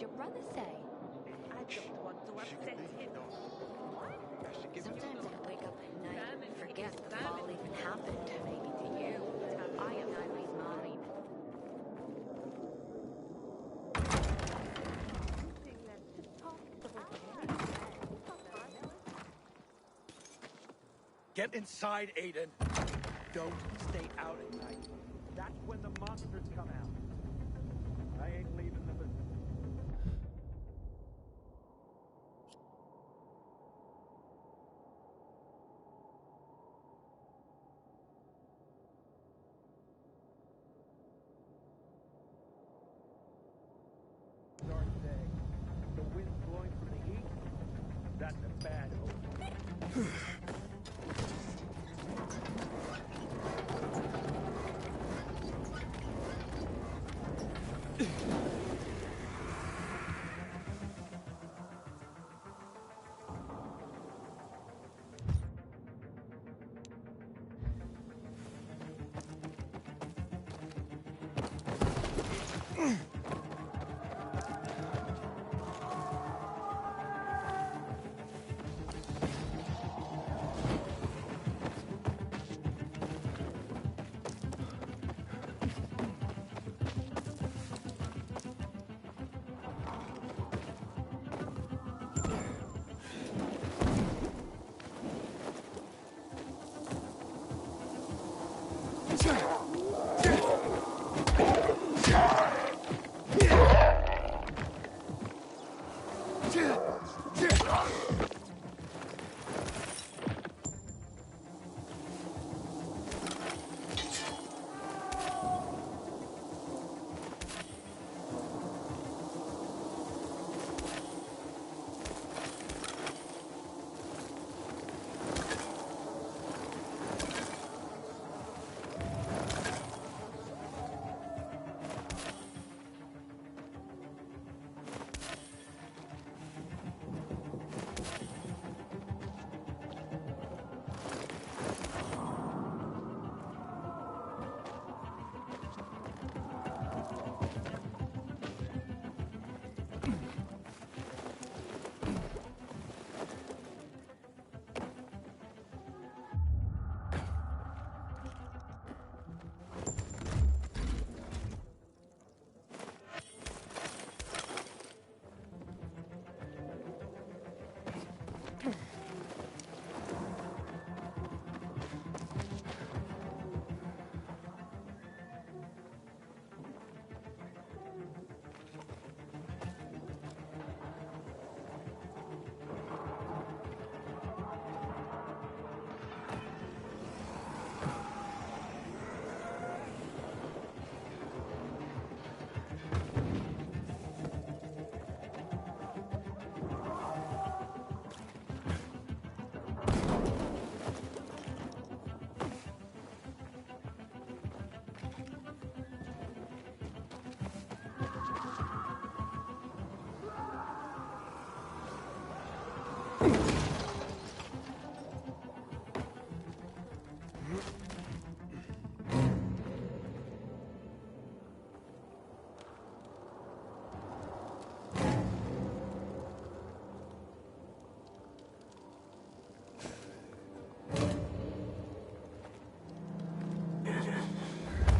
your brother say? I don't want to upset him. Sometimes I wake up at night and forget the fall even happened. Maybe to you. I am always mine. Get inside, Aiden. Don't stay out at night. That's when the monsters come out. I ain't leaving the business. Dark day. The wind's blowing from the east. That's a bad omen.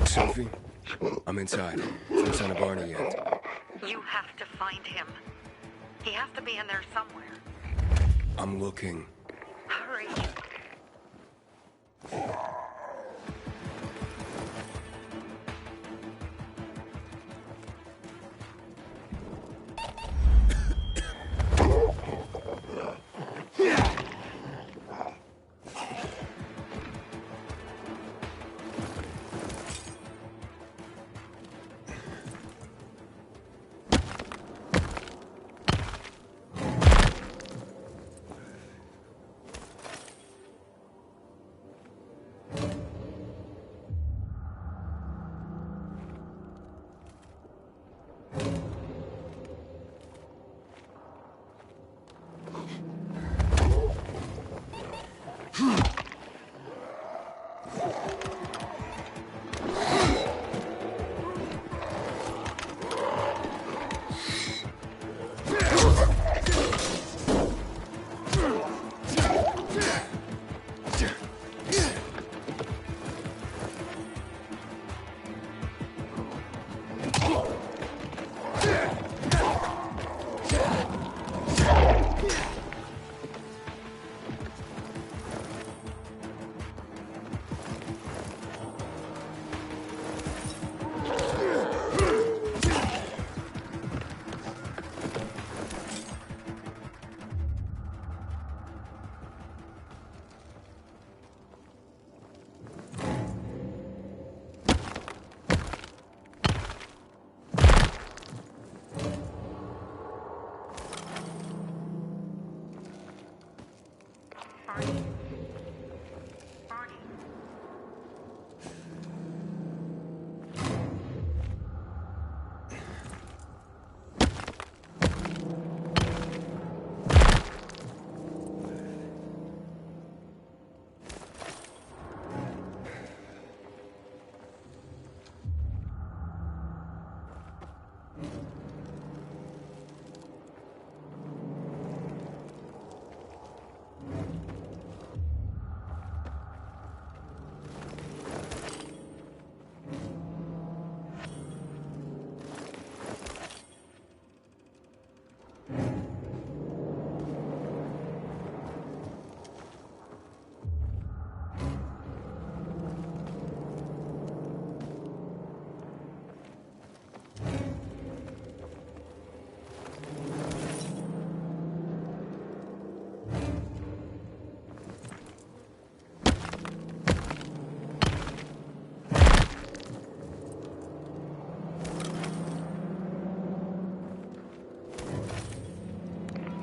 Sophie, I'm inside. No sign of Barney yet. You have to find him. He has to be in there somewhere. I'm looking. Hurry.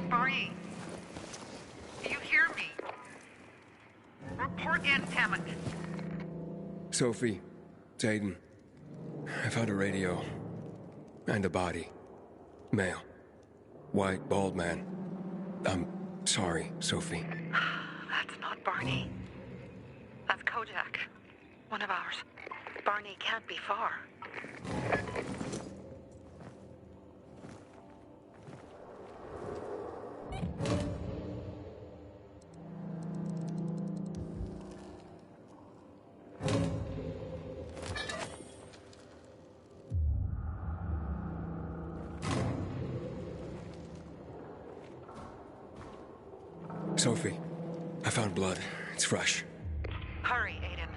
Barney, do you hear me? Report in, damn it. Sophie, it's Aiden. I found a radio. And a body. Male. White, bald man. I'm sorry, Sophie. That's not Barney. That's Kojak. One of ours. Barney can't be far. Sophie, I found blood. It's fresh. Hurry, Aiden.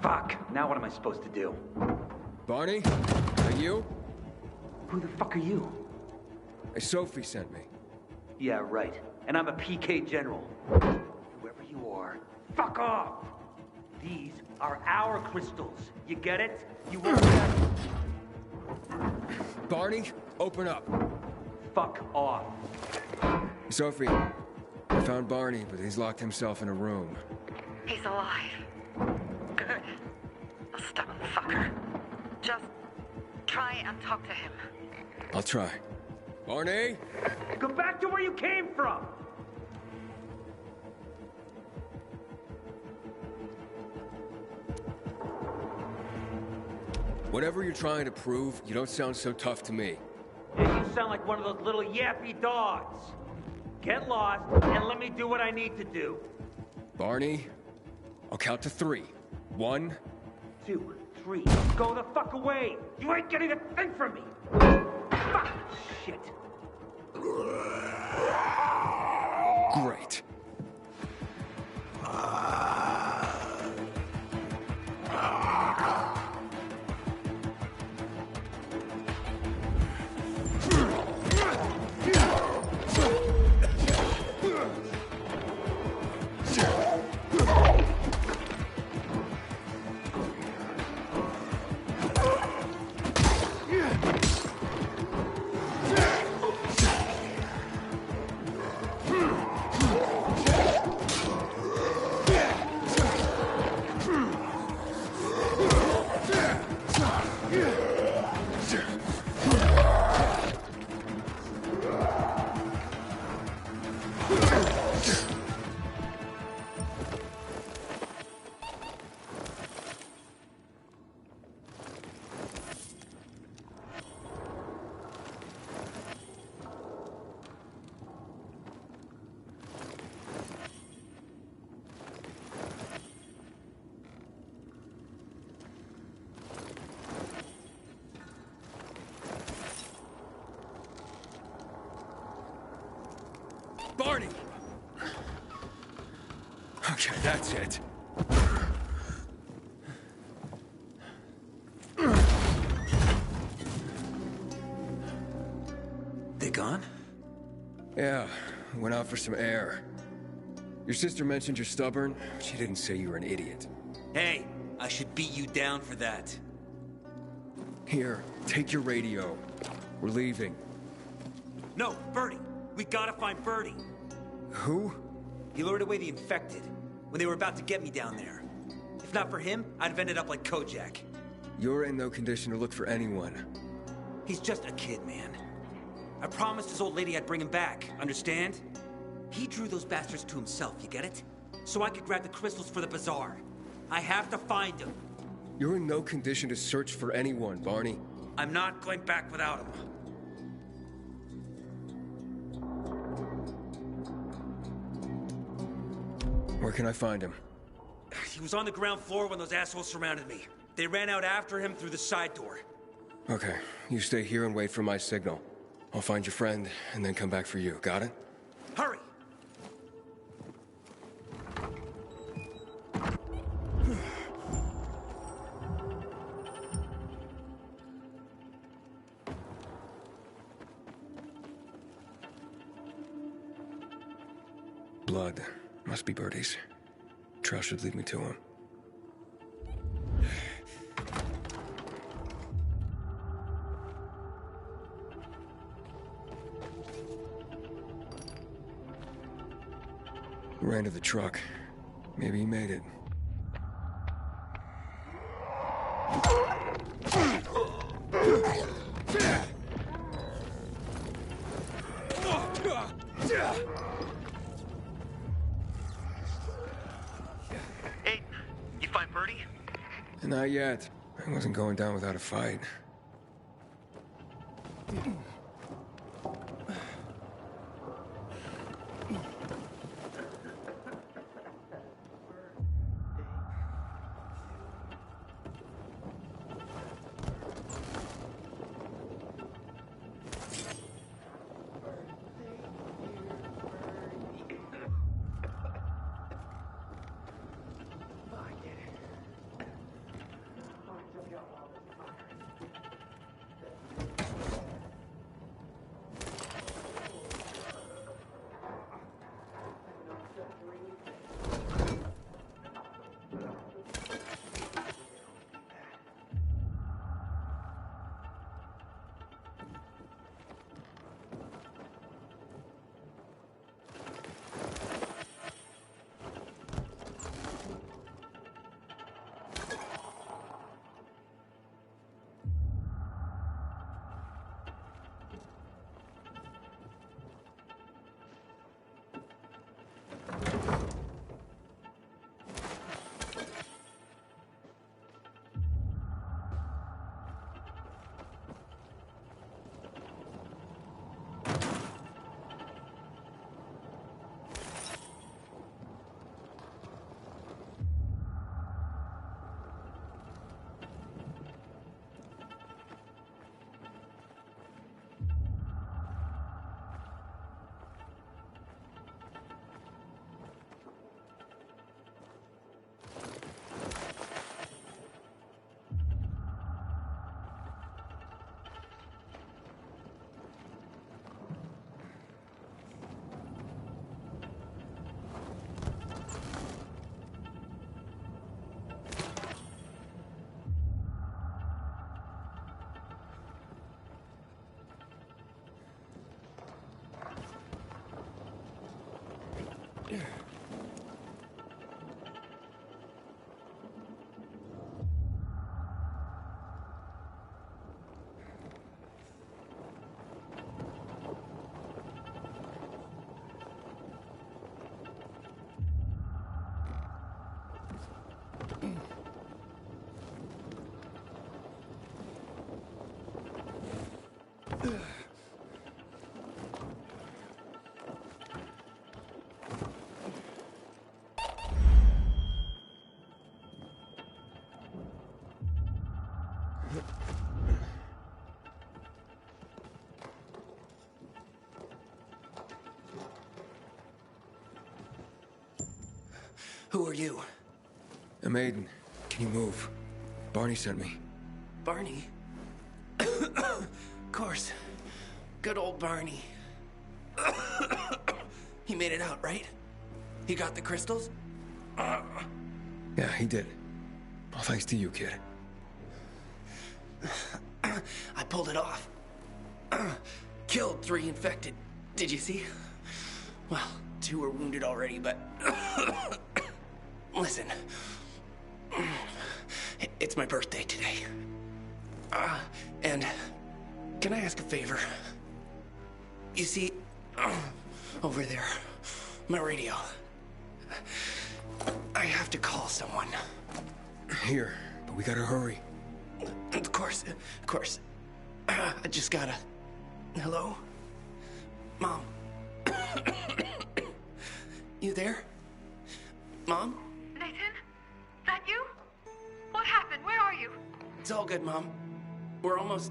Fuck. Now what am I supposed to do? Barney? Are you? Who the fuck are you? Sophie sent me. Yeah, right. And I'm a PK general. Whoever you are, fuck off! These are our crystals. You get it? You won't get it. Barney, open up. Fuck off. Sophie, I found Barney, but he's locked himself in a room. He's alive. Good. A stubborn fucker. Just try and talk to him. I'll try. Barney? Go back to where you came from! Whatever you're trying to prove, you don't sound so tough to me. Yeah, you sound like one of those little yappy dogs. Get lost, and let me do what I need to do. Barney, I'll count to 3. 1, 2, 3. Go the fuck away! You ain't getting a thing from me! Fuck! Shit. Great. Barney! Okay, that's it. They gone? Yeah, went out for some air. Your sister mentioned you're stubborn. She didn't say you were an idiot. Hey, I should beat you down for that. Here, take your radio. We're leaving. No, Birdie. We gotta find Birdie. Who? He lured away the infected when they were about to get me down there. If not for him, I'd have ended up like Kojak. You're in no condition to look for anyone. He's just a kid, man. I promised his old lady I'd bring him back, understand? He drew those bastards to himself, you get it? So I could grab the crystals for the bazaar. I have to find him. You're in no condition to search for anyone, Barney. I'm not going back without him. Where can I find him? He was on the ground floor when those assholes surrounded me. They ran out after him through the side door. Okay, you stay here and wait for my signal. I'll find your friend, and then come back for you. Got it? Hurry! Blood. Must be Birdie's. Trail should lead me to him. Ran to the truck. Maybe he made it. Hey, you find Birdie? Not yet. I wasn't going down without a fight. Who are you? I'm Aiden. Can you move? Barney sent me. Barney? Of course. Good old Barney. He made it out, right? He got the crystals? Yeah, he did. All thanks to you, kid. I pulled it off. Killed 3 infected. Did you see? Well, 2 were wounded already, but... Listen. It's my birthday today. And can I ask a favor? You see, over there, my radio. I have to call someone. Here, but we gotta hurry. Of course. I just gotta... Hello? Mom? You there? Mom? Nathan? That you? What happened? Where are you? It's all good, Mom. We're almost...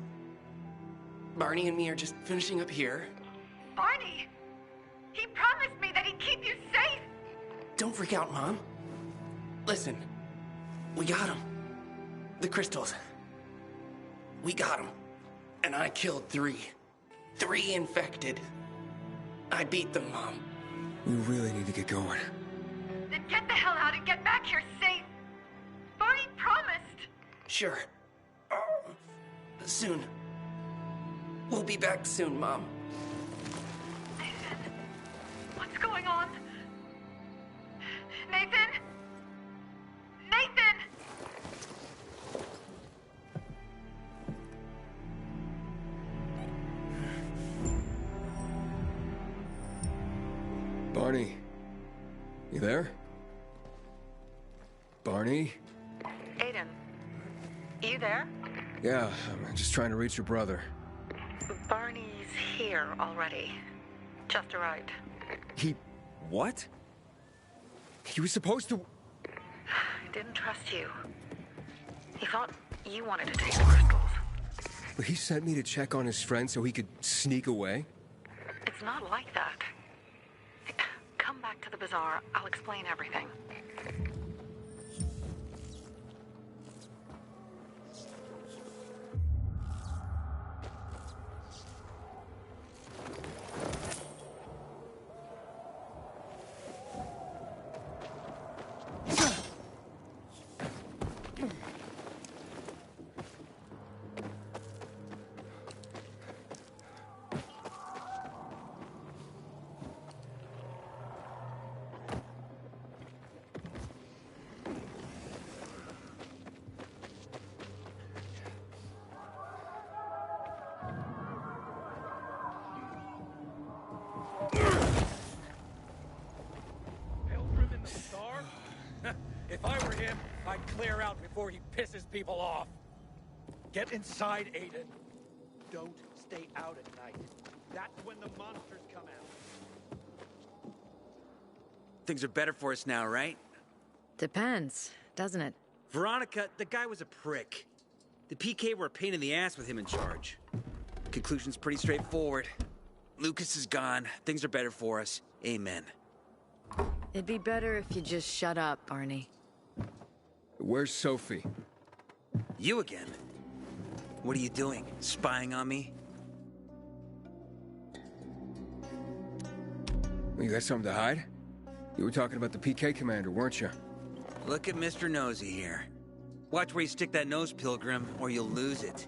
Barney and me are just finishing up here. Barney! He promised me that he'd keep you safe! Don't freak out, Mom. Listen. We got him. The crystals. We got him. And I killed 3. 3 infected. I beat them, Mom. We really need to get going. Then get the hell out and get back here safe! Barney promised! Sure. Soon. We'll be back soon, Mom. Nathan? What's going on? Nathan? Nathan! Barney. You there? Barney? Aiden, you there? Yeah, I'm just trying to reach your brother. Barney's here already. Just arrived. He... what? He was supposed to... Didn't trust you. He thought you wanted to take the crystals. But he sent me to check on his friend so he could sneak away? It's not like that. Come back to the bazaar. I'll explain everything. If I were him, I'd clear out before he pisses people off. Get inside, Aiden. Don't stay out at night. That's when the monsters come out. Things are better for us now, right? Depends, doesn't it? Veronica, the guy was a prick. The PK were a pain in the ass with him in charge. Conclusion's pretty straightforward. Lucas is gone. Things are better for us. Amen. It'd be better if you just shut up, Barney. Where's Sophie? You again? What are you doing? Spying on me? You got something to hide? You were talking about the PK commander, weren't you? Look at Mr. Nosy here. Watch where you stick that nose, Pilgrim, or you'll lose it.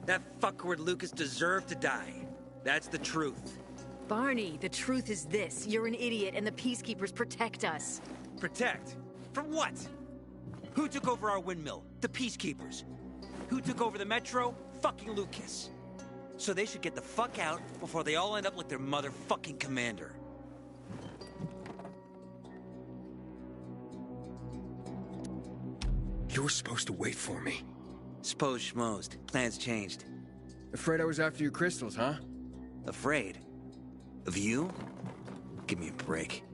That fuckward Lucas deserved to die. That's the truth. Barney, the truth is this. You're an idiot and the Peacekeepers protect us. Protect? From what? Who took over our windmill? The Peacekeepers. Who took over the Metro? Fucking Lucas. So they should get the fuck out before they all end up like their motherfucking commander. You were supposed to wait for me. S'posed schmozed. Plans changed. Afraid I was after your crystals, huh? Afraid? Of you? Give me a break.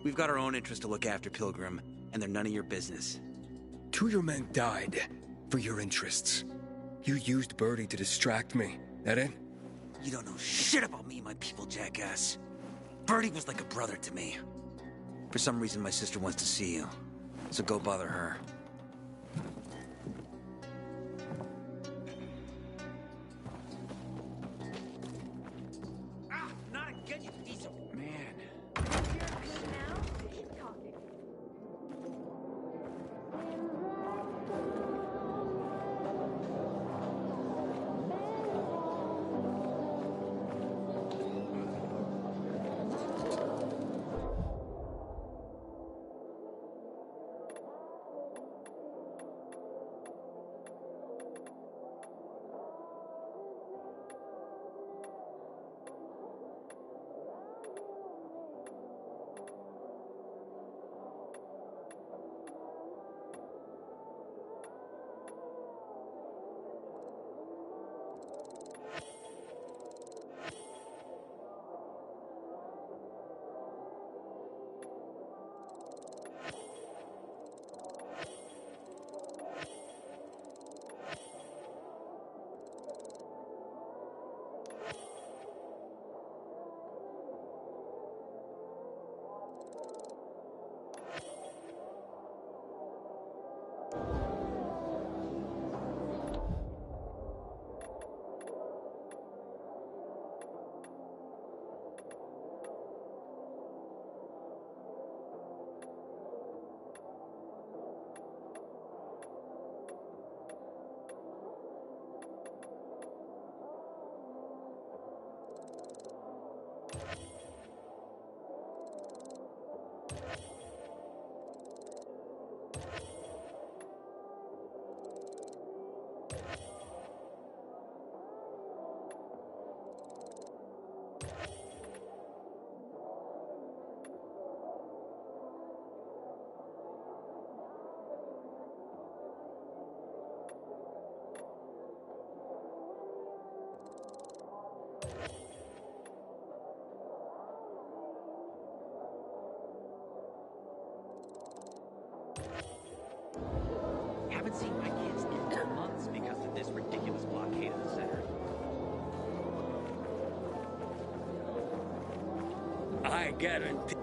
We've got our own interests to look after, Pilgrim, and they're none of your business. 2 of your men died for your interests. You used Birdie to distract me. That it? You don't know shit about me and my people, jackass. Birdie was like a brother to me. For some reason, my sister wants to see you. So go bother her. Ah, not again, you piece of... Man. Haven't seen my kids in months because of this ridiculous blockade of the center. I guarantee.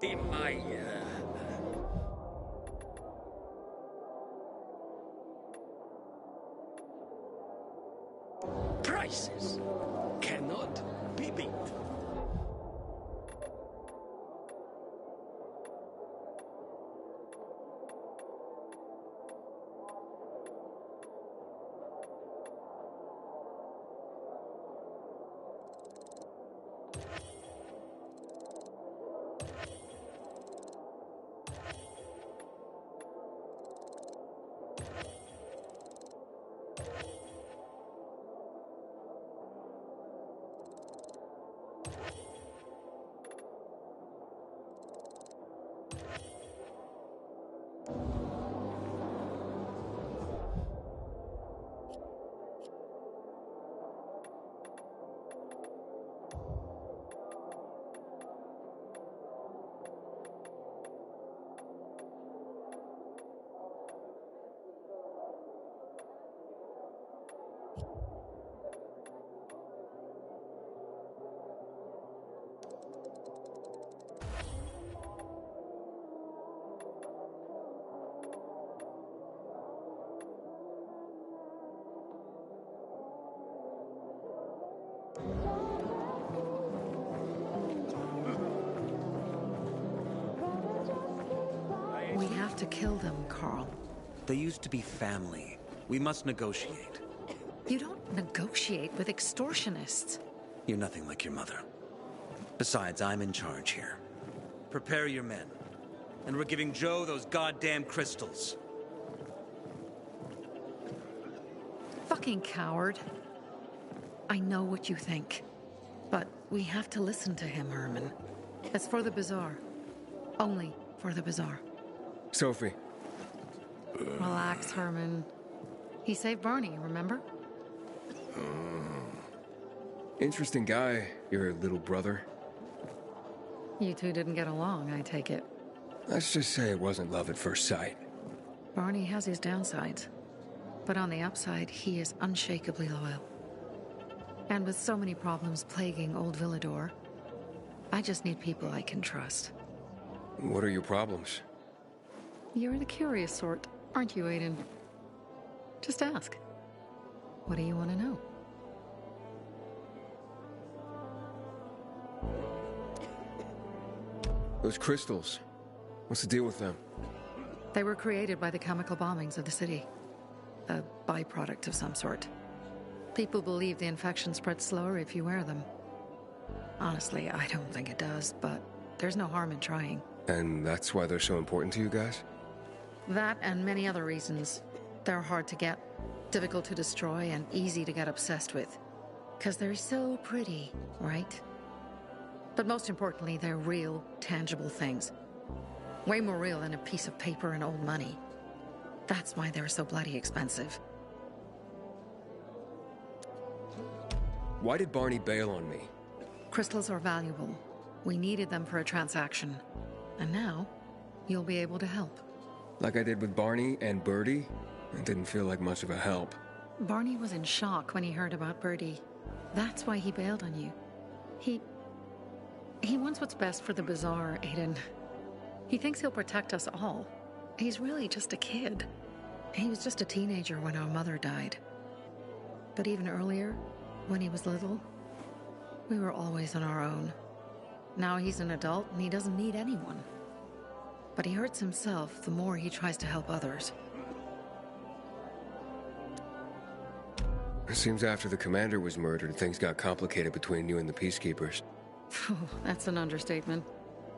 In my prices cannot be beat. We have to kill them, Carl. They used to be family. We must negotiate. You don't negotiate with extortionists. You're nothing like your mother. Besides, I'm in charge here. Prepare your men. And we're giving Joe those goddamn crystals. Fucking coward. I know what you think. But we have to listen to him, Herman. It's for the bazaar. Only for the bazaar. Sophie. Relax, Herman. He saved Barney, remember? Interesting guy, your little brother. You two didn't get along, I take it. Let's just say it wasn't love at first sight. Barney has his downsides. But on the upside, he is unshakably loyal. And with so many problems plaguing old Villador, I just need people I can trust. What are your problems? You're the curious sort, aren't you, Aiden? Just ask. What do you want to know? Those crystals. What's the deal with them? They were created by the chemical bombings of the city. A byproduct of some sort. People believe the infection spreads slower if you wear them. Honestly, I don't think it does, but there's no harm in trying. And that's why they're so important to you guys? That and many other reasons. They're hard to get, difficult to destroy, and easy to get obsessed with. 'Cause they're so pretty, right? But most importantly, they're real, tangible things. Way more real than a piece of paper and old money. That's why they're so bloody expensive. Why did Barney bail on me? Crystals are valuable. We needed them for a transaction. And now, you'll be able to help. Like I did with Barney and Birdie? It didn't feel like much of a help. Barney was in shock when he heard about Birdie. That's why he bailed on you. He wants what's best for the Bazaar, Aiden. He thinks he'll protect us all. He's really just a kid. He was just a teenager when our mother died. But even earlier, when he was little, we were always on our own. Now he's an adult and he doesn't need anyone. But he hurts himself the more he tries to help others. It seems after the commander was murdered, things got complicated between you and the Peacekeepers. Oh, that's an understatement.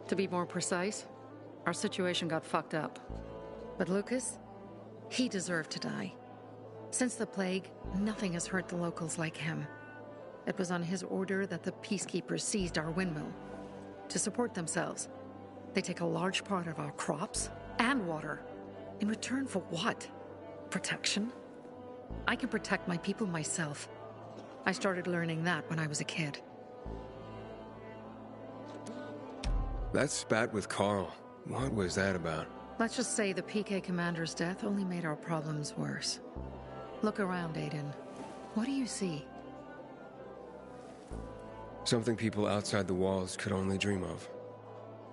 To be more precise, our situation got fucked up. But Lucas, he deserved to die. Since the plague, nothing has hurt the locals like him. It was on his order that the Peacekeepers seized our windmill. To support themselves, they take a large part of our crops and water. In return for what? Protection? I can protect my people myself. I started learning that when I was a kid. That spat with Carl, what was that about? Let's just say the PK commander's death only made our problems worse. Look around, Aiden. What do you see? Something people outside the walls could only dream of.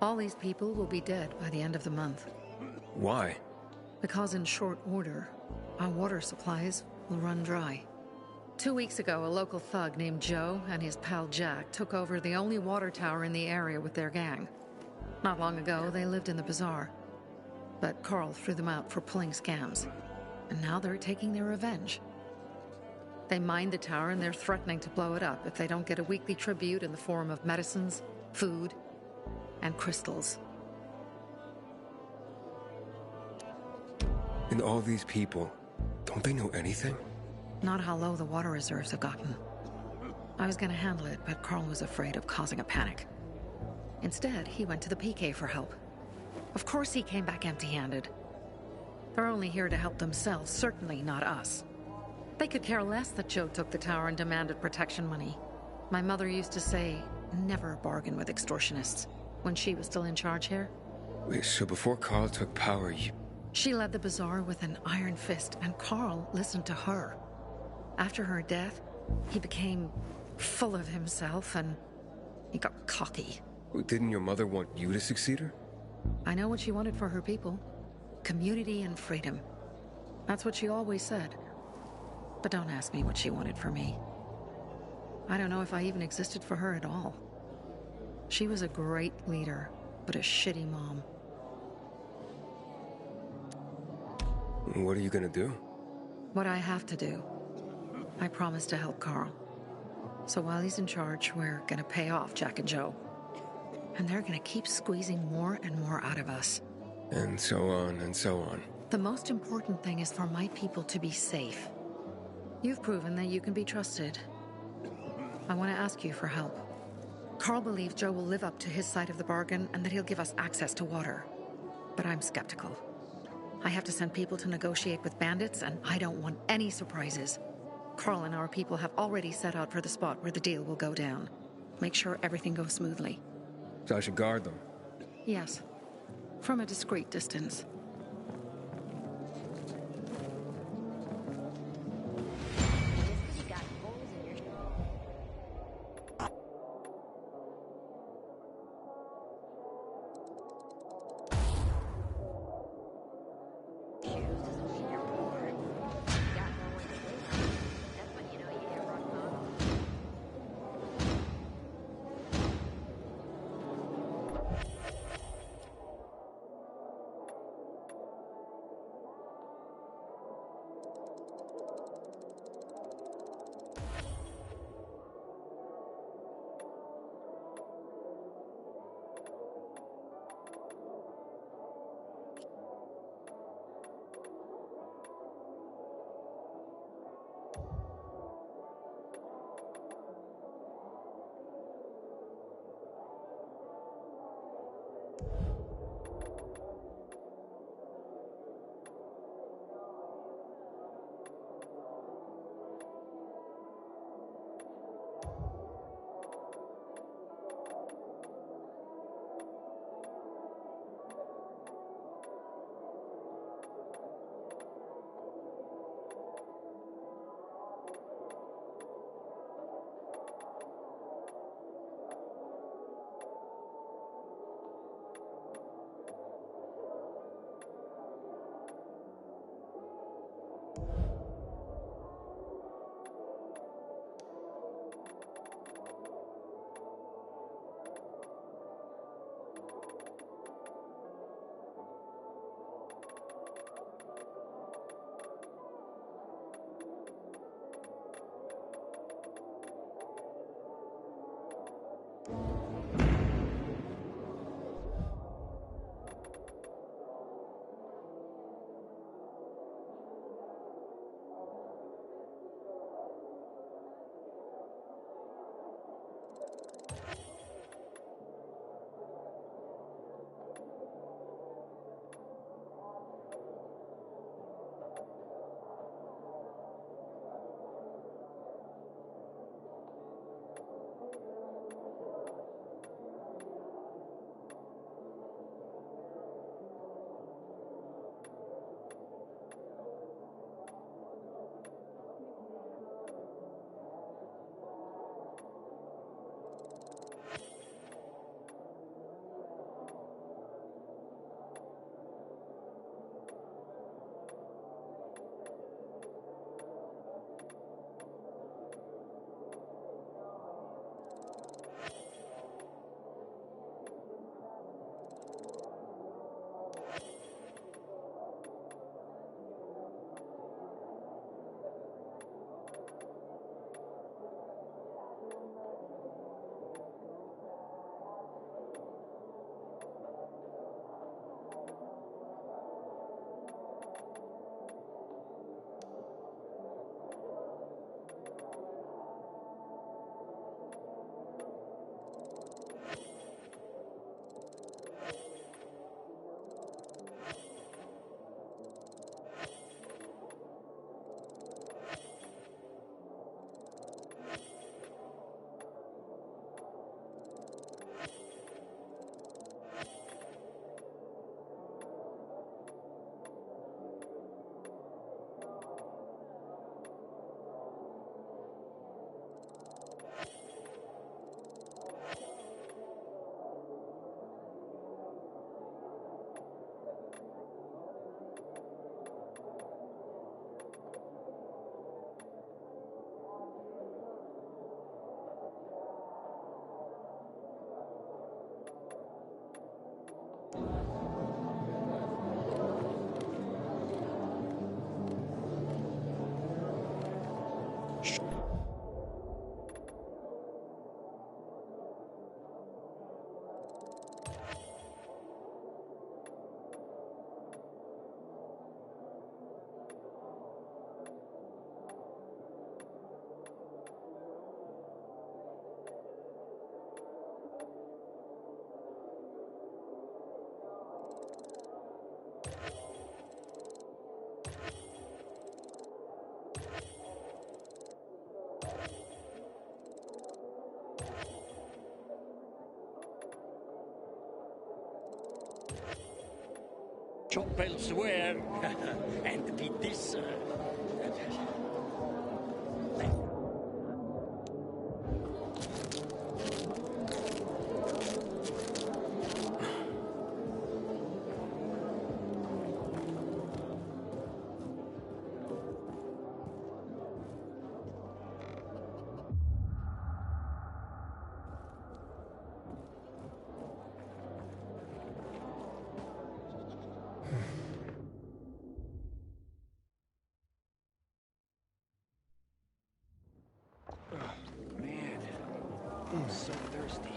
All these people will be dead by the end of the month. Why? Because in short order, our water supplies will run dry. 2 weeks ago, a local thug named Joe and his pal Jack took over the only water tower in the area with their gang. Not long ago, they lived in the bazaar. But Carl threw them out for pulling scams. And now they're taking their revenge. They mined the tower and they're threatening to blow it up if they don't get a weekly tribute in the form of medicines, food, and crystals. And all these people, don't they know anything? Not how low the water reserves have gotten. I was gonna handle it, but Carl was afraid of causing a panic. Instead, he went to the PK for help. Of course he came back empty-handed. They're only here to help themselves, certainly not us. They could care less that Joe took the tower and demanded protection money. My mother used to say, never bargain with extortionists, when she was still in charge here. Wait, so before Carl took power, you... She led the bazaar with an iron fist, and Carl listened to her. After her death, he became full of himself, and he got cocky. Didn't your mother want you to succeed her? I know what she wanted for her people. Community and freedom. That's what she always said. But don't ask me what she wanted for me. I don't know if I even existed for her at all. She was a great leader, but a shitty mom. What are you gonna do? What I have to do. I promised to help Carl. So while he's in charge, we're gonna pay off Jack and Joe. And they're gonna keep squeezing more and more out of us. And so on and so on. The most important thing is for my people to be safe. You've proven that you can be trusted. I want to ask you for help. Carl believes Joe will live up to his side of the bargain and that he'll give us access to water. But I'm skeptical. I have to send people to negotiate with bandits, and I don't want any surprises. Carl and our people have already set out for the spot where the deal will go down. Make sure everything goes smoothly. So I should guard them. Yes. From a discreet distance. Just 'cause you got holes in your shoes doesn't mean you're poor. You got no one to live on. That's when you know you hit rock bottom. Chop elsewhere and beat this. Man, I'm so thirsty.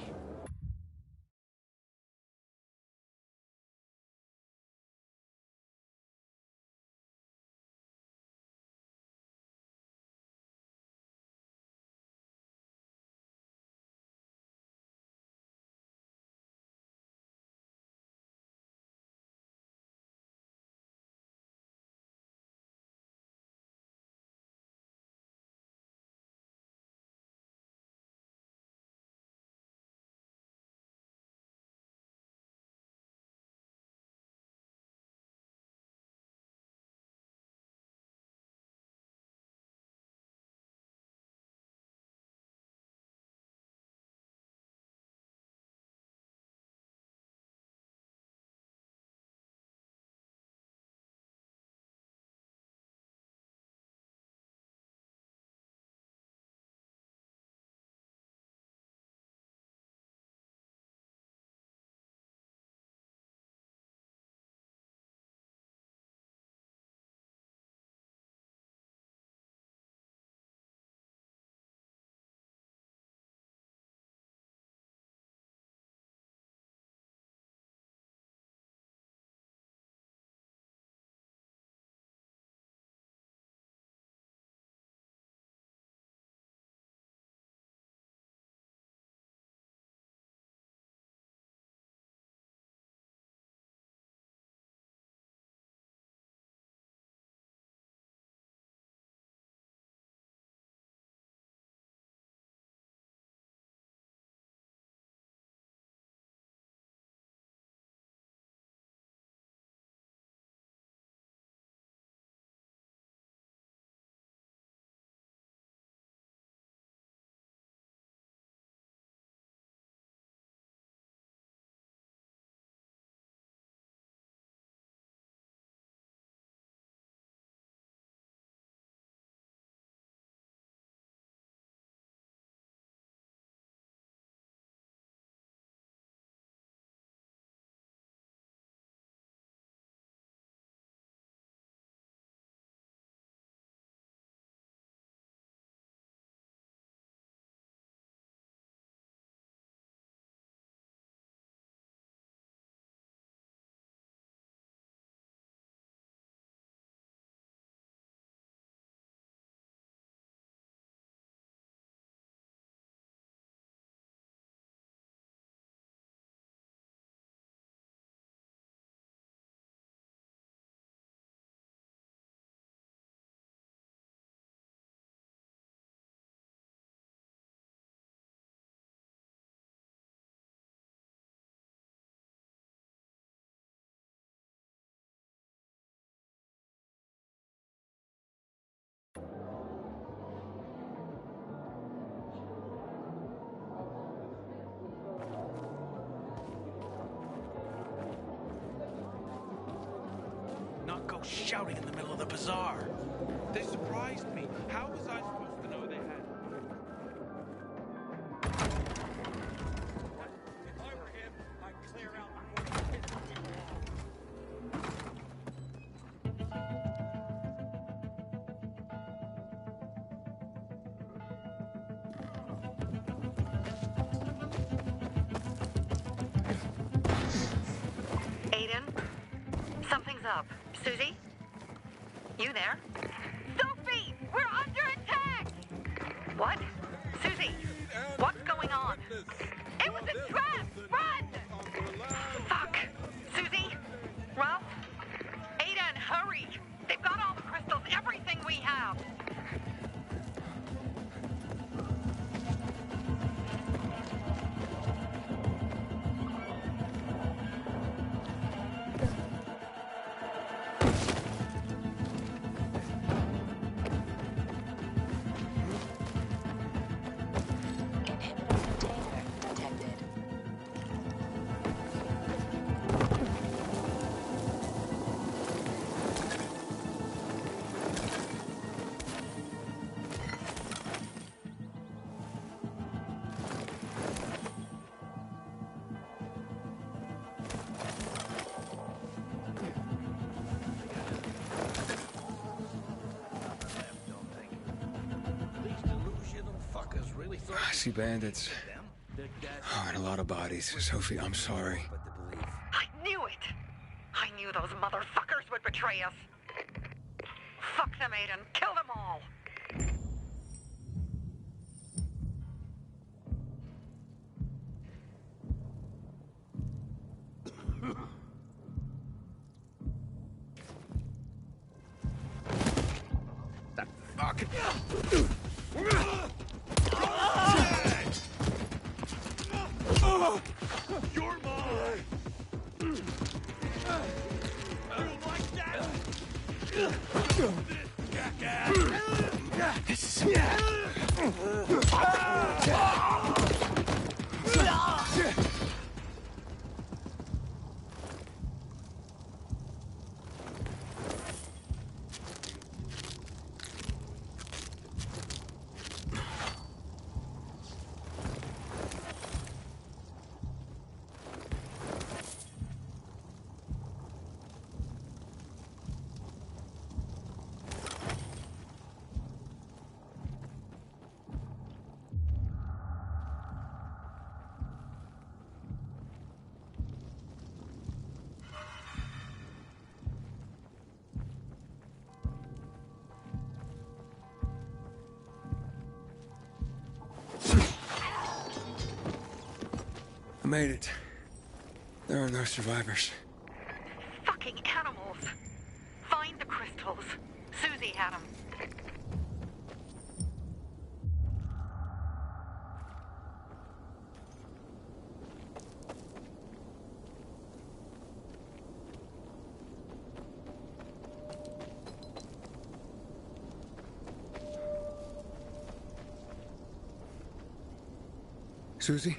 Not go shouting in the middle of the bazaar. They surprised me. How was I supposed to know they had? If I were him, I'd clear out before he hits people off. Aiden, something's up. Susie? You there? Sophie! We're under attack! What? Susie, what's going on? It was a trap! Run! Fuck! Susie? Ralph? Aiden, hurry! They've got all the crystals, everything we have! really thought I see bandits. them. They're dead. Oh, and a lot of bodies. Sophie, I'm sorry. But to believe. I knew it! I knew those motherfuckers would betray us. Fuck them, Aiden. Kill them all. Fuck. You're mine! You like that? This is... I made it. There are no survivors. Fucking animals. Find the crystals. Susie had them. Susie?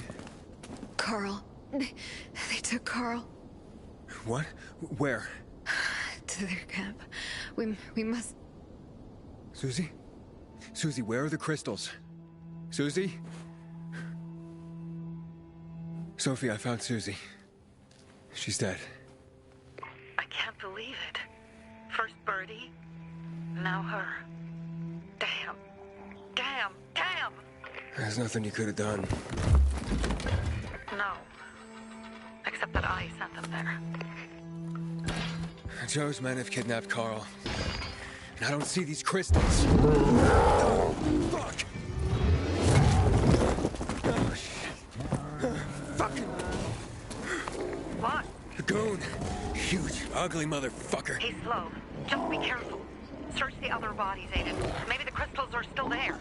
Carl. They took Carl What? Where? to their camp. We must... Susie? Susie, where are the crystals? Susie? Sophie, I found Susie. She's dead. I can't believe it. First Birdie, now her. Damn. Damn. Damn! There's nothing you could have done. No. Except that I sent them there. Joe's men have kidnapped Carl. And I don't see these crystals. Oh, fuck! Oh, shit. Fucking... What? The goon. Huge, ugly motherfucker. He's slow. Just be careful. Search the other bodies, Aiden. Maybe the crystals are still there.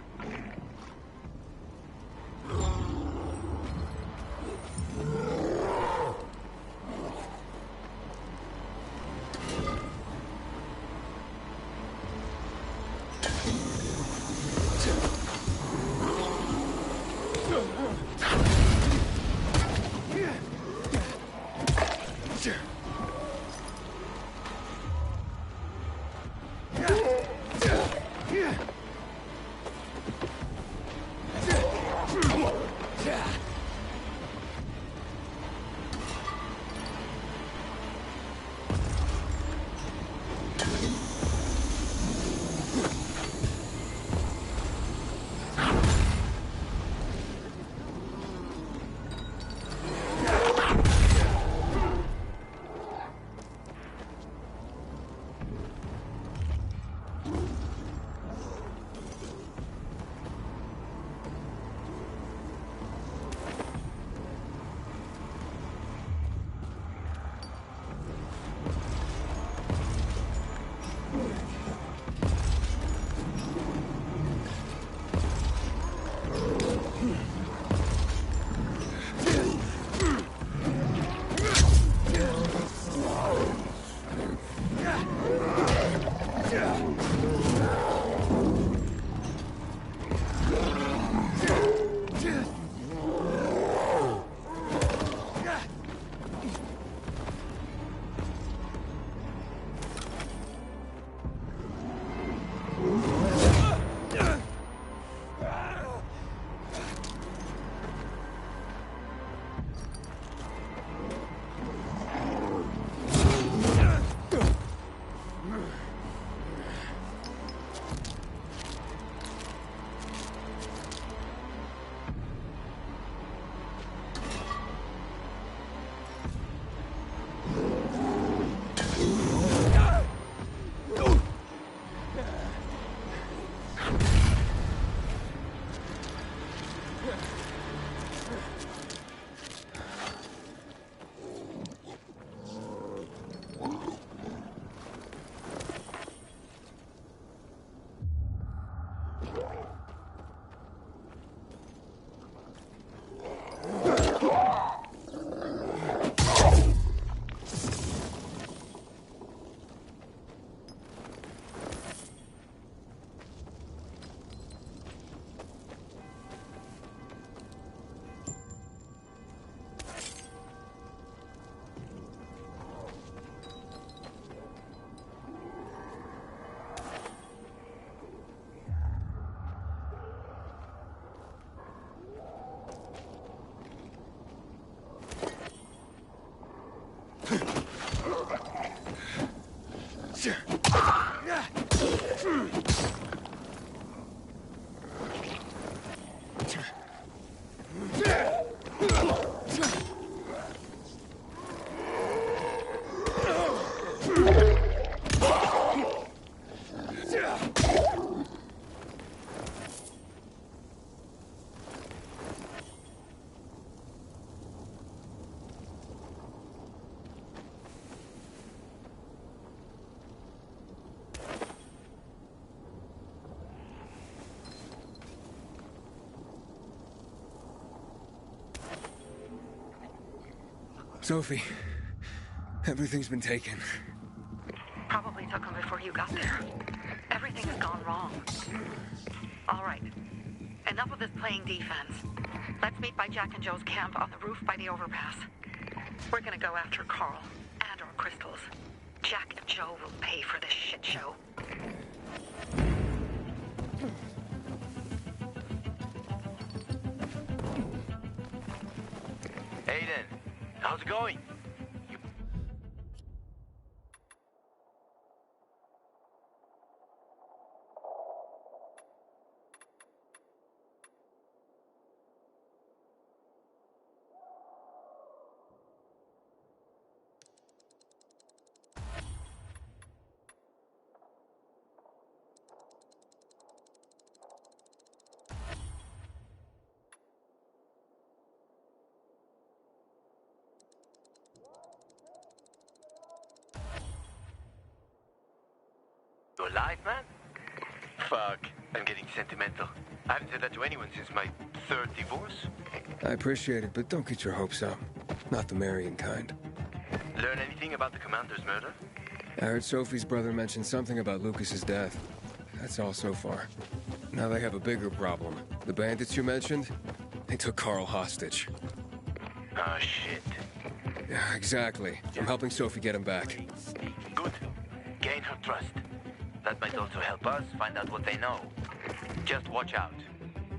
Sophie, everything's been taken. Probably took them before you got there. Everything has gone wrong. All right. Enough of this playing defense. Let's meet by Jack and Joe's camp on the roof by the overpass. We're gonna go after Carl and our crystals. Jack and Joe will pay for this shit show. Aiden, how's it going? You alive, man? Fuck, I'm getting sentimental. I haven't said that to anyone since my third divorce. I appreciate it, but don't get your hopes up. Not the marrying kind. Learn anything about the commander's murder? I heard Sophie's brother mention something about Lucas's death. That's all so far. Now they have a bigger problem. The bandits you mentioned, they took Carl hostage. Ah, shit. Yeah, exactly. I'm helping Sophie get him back. Good. Gain her trust. That might also help us find out what they know. Just watch out.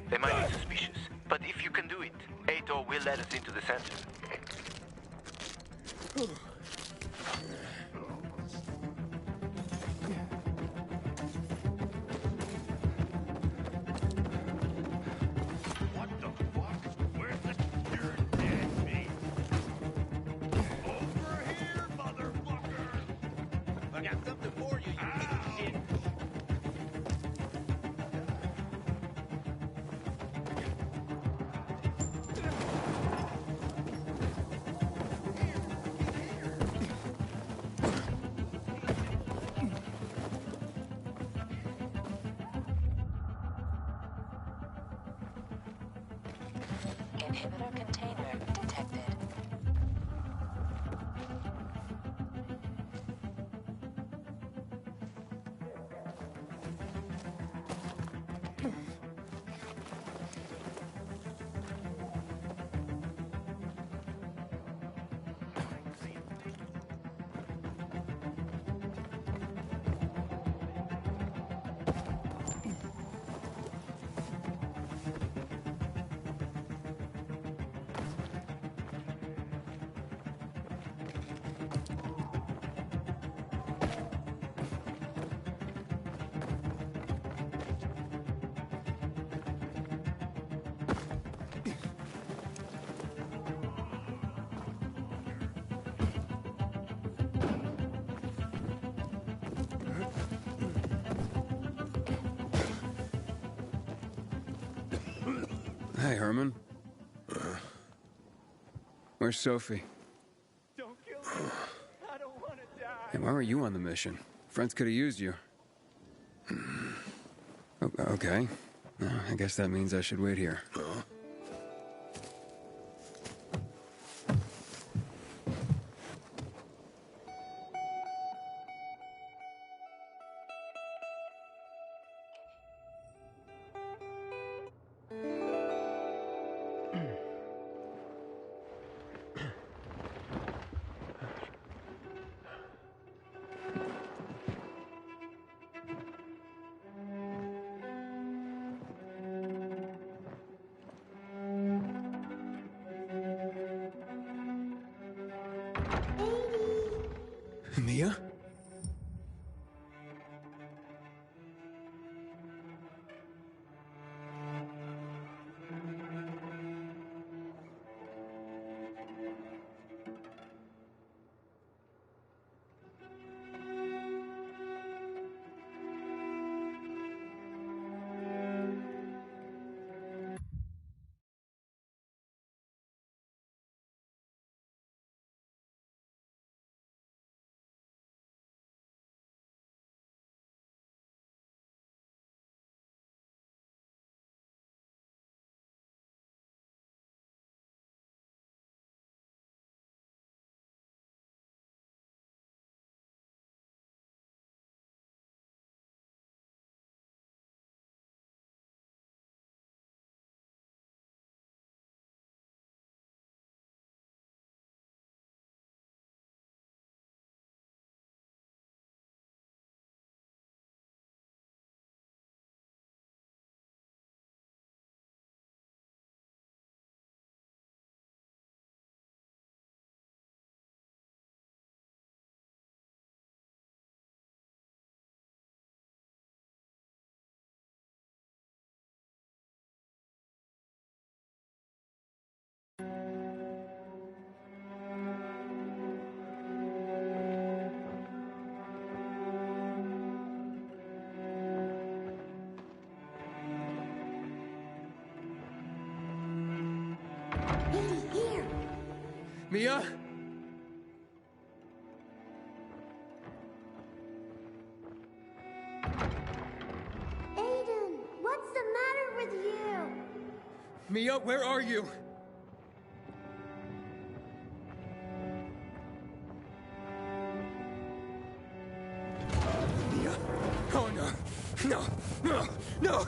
They might be suspicious, but if you can do it, Aitor will let us into the center. What the fuck? Where's the... You're dead, mate. Over here, motherfucker! I got something for you, you piece of shit. Inhibitor container detected. Hey, Herman. Where's Sophie? Don't kill me. I don't want to die. Hey, why were you on the mission? Friends could have used you. Okay. I guess that means I should wait here. Mia? Mia? Aiden, what's the matter with you? Mia, where are you? Mia? Oh no. No. No. No.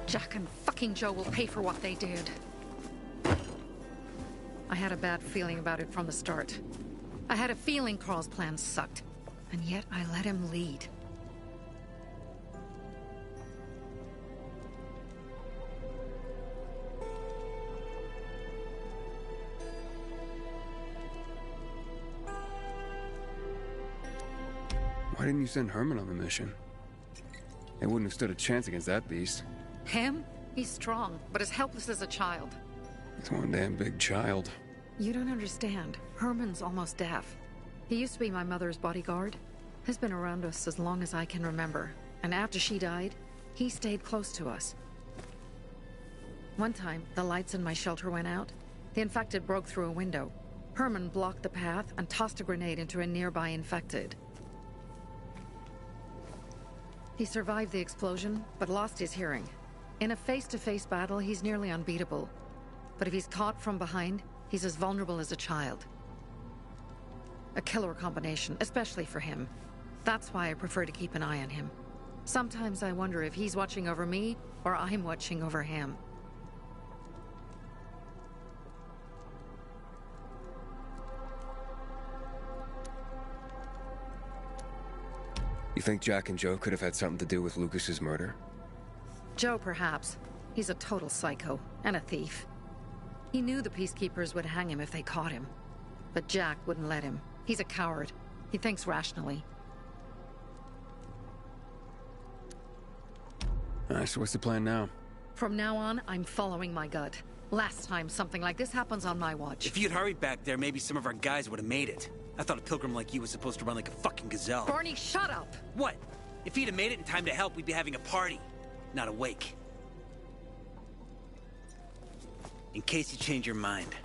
Jack and fucking Joe will pay for what they did. I had a bad feeling about it from the start. I had a feeling Carl's plan sucked, and yet I let him lead. Why didn't you send Herman on the mission? They wouldn't have stood a chance against that beast. Him? He's strong, but as helpless as a child. He's one damn big child. You don't understand. Herman's almost deaf. He used to be my mother's bodyguard. He's been around us as long as I can remember. And after she died, he stayed close to us. One time, the lights in my shelter went out. The infected broke through a window. Herman blocked the path and tossed a grenade into a nearby infected. He survived the explosion, but lost his hearing. In a face-to-face battle, he's nearly unbeatable. But if he's caught from behind, he's as vulnerable as a child. A killer combination, especially for him. That's why I prefer to keep an eye on him. Sometimes I wonder if he's watching over me, or I'm watching over him. You think Jack and Joe could have had something to do with Lucas's murder? Joe, perhaps. He's a total psycho, and a thief. He knew the Peacekeepers would hang him if they caught him. But Jack wouldn't let him. He's a coward. He thinks rationally. So what's the plan now? From now on, I'm following my gut. Last time something like this happens on my watch. If you'd hurried back there, maybe some of our guys would have made it. I thought a pilgrim like you was supposed to run like a fucking gazelle. Barney, shut up! What? If he'd have made it in time to help, we'd be having a party, not a wake. In case you change your mind.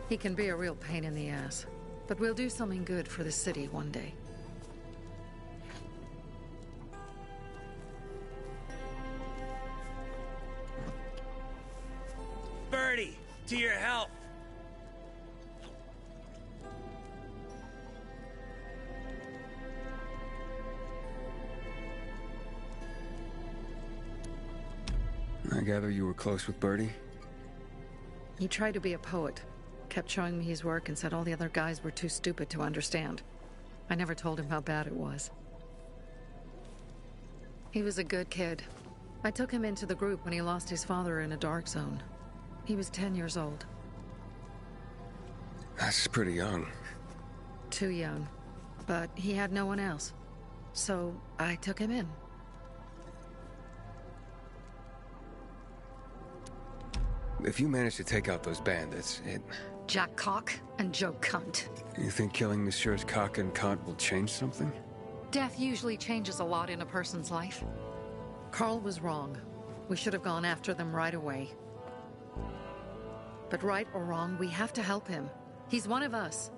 He can be a real pain in the ass. But we'll do something good for the city one day. Birdie, to your health. I gather you were close with Birdie? He tried to be a poet. Kept showing me his work and said all the other guys were too stupid to understand. I never told him how bad it was. He was a good kid. I took him into the group when he lost his father in a dark zone. He was 10 years old. That's pretty young. Too young. But he had no one else. So I took him in. If you manage to take out those bandits, Jack Cock and Joe Cunt. You think killing Messieurs Cock and Cunt will change something? Death usually changes a lot in a person's life. Carl was wrong. We should have gone after them right away. But right or wrong, we have to help him. He's one of us.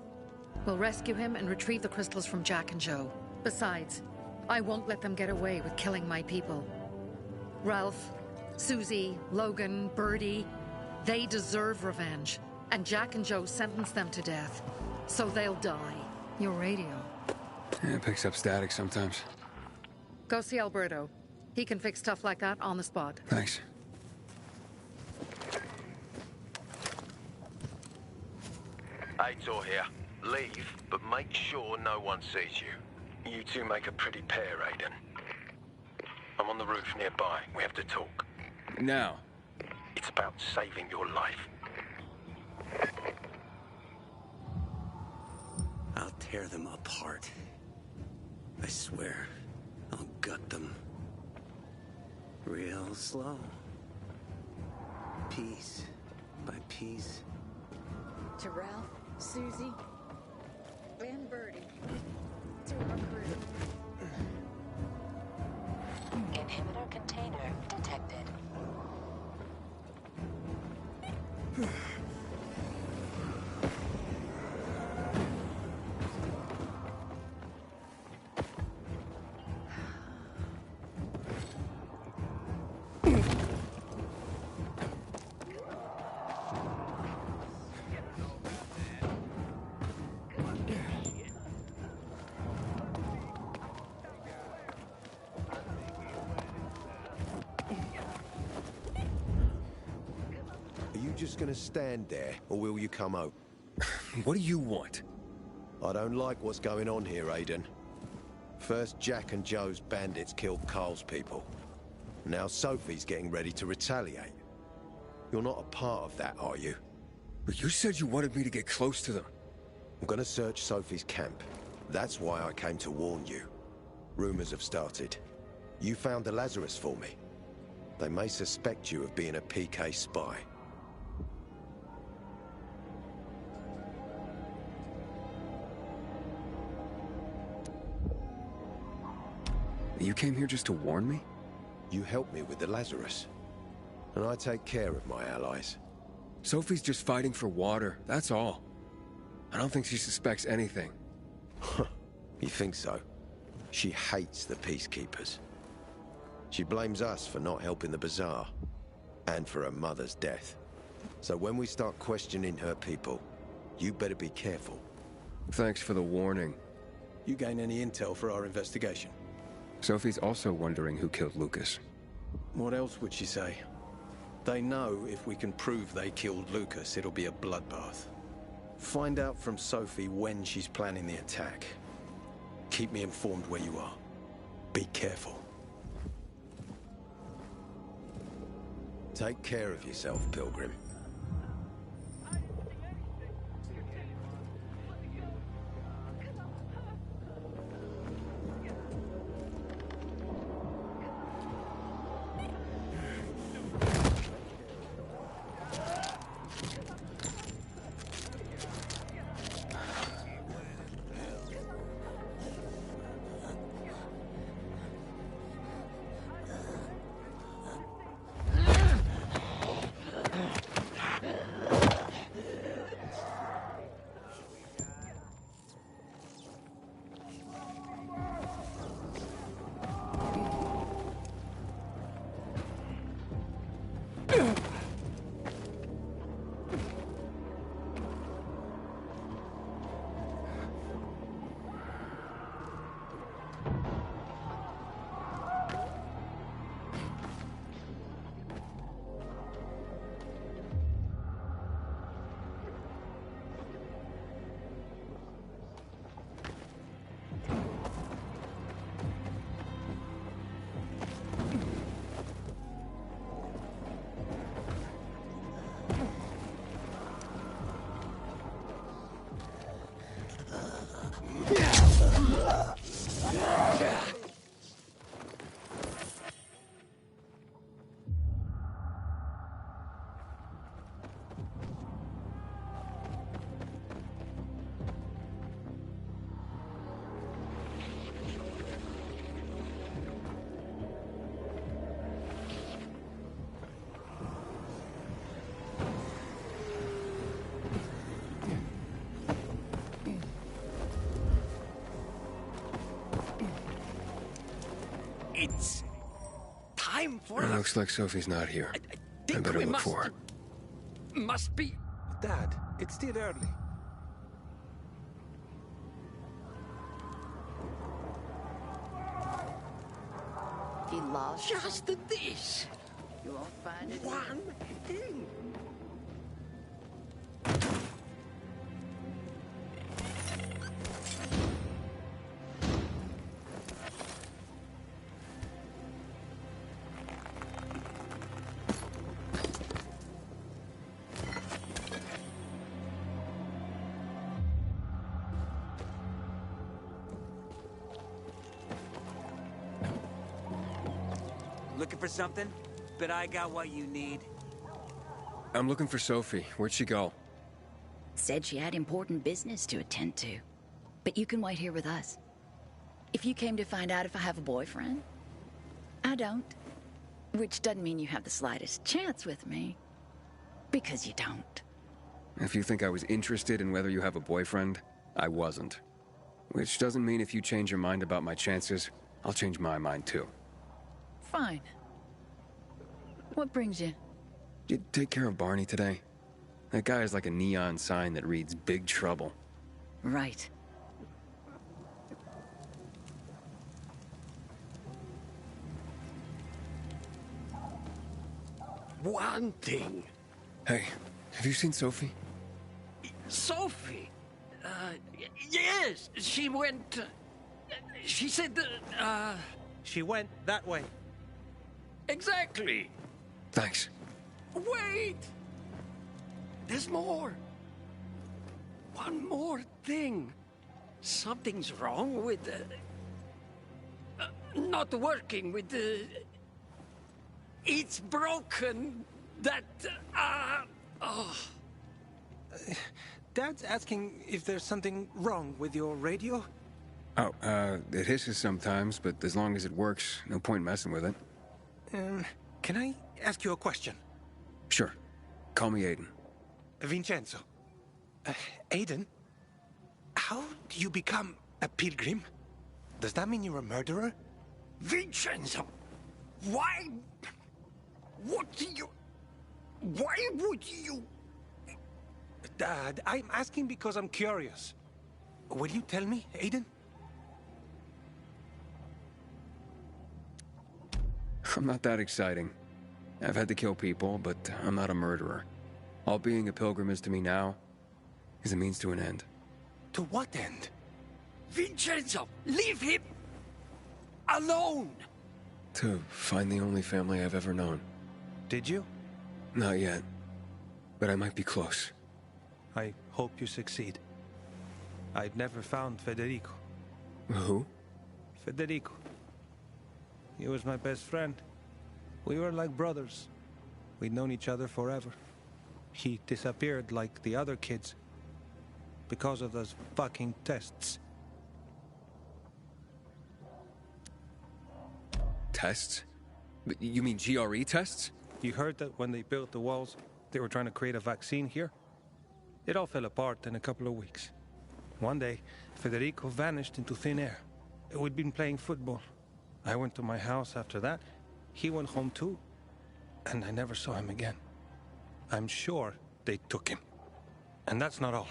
We'll rescue him and retrieve the crystals from Jack and Joe. Besides, I won't let them get away with killing my people. Ralph, Susie, Logan, Birdie, they deserve revenge. And Jack and Joe sentenced them to death. So they'll die. Your radio. Yeah, it picks up static sometimes. Go see Alberto. He can fix stuff like that on the spot. Thanks. Aitor here. Leave, but make sure no one sees you. You two make a pretty pair, Aiden. I'm on the roof nearby. We have to talk. Now. It's about saving your life. I'll tear them apart. I swear, I'll gut them. Real slow. Piece by piece. To Ralph, Susie, and Birdie. To our crew. Inhibitor container detected. Just gonna stand there, or will you come out? What do you want? I don't like what's going on here, Aiden. First, Jack and Joe's bandits killed Carl's people. Now Sophie's getting ready to retaliate. You're not a part of that, are you? But you said you wanted me to get close to them. I'm gonna search Sophie's camp. That's why I came to warn you. Rumors have started. You found the Lazarus for me. They may suspect you of being a PK spy. You came here just to warn me? You helped me with the Lazarus. And I take care of my allies. Sophie's just fighting for water, that's all. I don't think she suspects anything. You think so? She hates the Peacekeepers. She blames us for not helping the Bazaar. And for her mother's death. So when we start questioning her people, you better be careful. Thanks for the warning. You gain any intel for our investigation? Sophie's also wondering who killed Lucas. What else would she say? They know if we can prove they killed Lucas, it'll be a bloodbath. Find out from Sophie when she's planning the attack. Keep me informed where you are. Be careful. Take care of yourself, Pilgrim. It's time for It us. looks like Sophie's not here. I I think better we look for her. must be. Dad, it's still early. He lost. Just this. You won't find it. One thing. Looking for something? Bet I got what you need. I'm looking for Sophie. Where'd she go? Said she had important business to attend to. But you can wait here with us. If you came to find out if I have a boyfriend, I don't. Which doesn't mean you have the slightest chance with me. Because you don't. If you think I was interested in whether you have a boyfriend, I wasn't. Which doesn't mean if you change your mind about my chances, I'll change my mind too. Fine. What brings you? You take care of Barney today? That guy is like a neon sign that reads Big Trouble. Right. One thing. Hey, have you seen Sophie? Sophie? Yes, she went... she said that, She went that way. Exactly. Thanks. Wait! There's more. One more thing. Something's wrong with not working with the... It's broken. That, oh. Dad's asking if there's something wrong with your radio? Oh, it hisses sometimes, but as long as it works, no point messing with it. Can I ask you a question? Sure. Call me Aiden. Vincenzo. Aiden, how do you become a pilgrim? Does that mean you're a murderer? Vincenzo! Why? What do you... Why would you... Dad, I'm asking because I'm curious. Will you tell me, Aiden? I'm not that exciting. I've had to kill people, but I'm not a murderer. All being a pilgrim is to me now is a means to an end. To what end? Vincenzo, leave him alone! To find the only family I've ever known. Did you? Not yet, but I might be close. I hope you succeed. I've never found Federico. Who? Federico. He was my best friend. We were like brothers. We'd known each other forever. He disappeared like the other kids. Because of those fucking tests. Tests? You mean GRE tests? You heard that when they built the walls, they were trying to create a vaccine here? It all fell apart in a couple of weeks. One day, Federico vanished into thin air. We'd been playing football. I went to my house after that. He went home too. And I never saw him again. I'm sure they took him. And that's not all.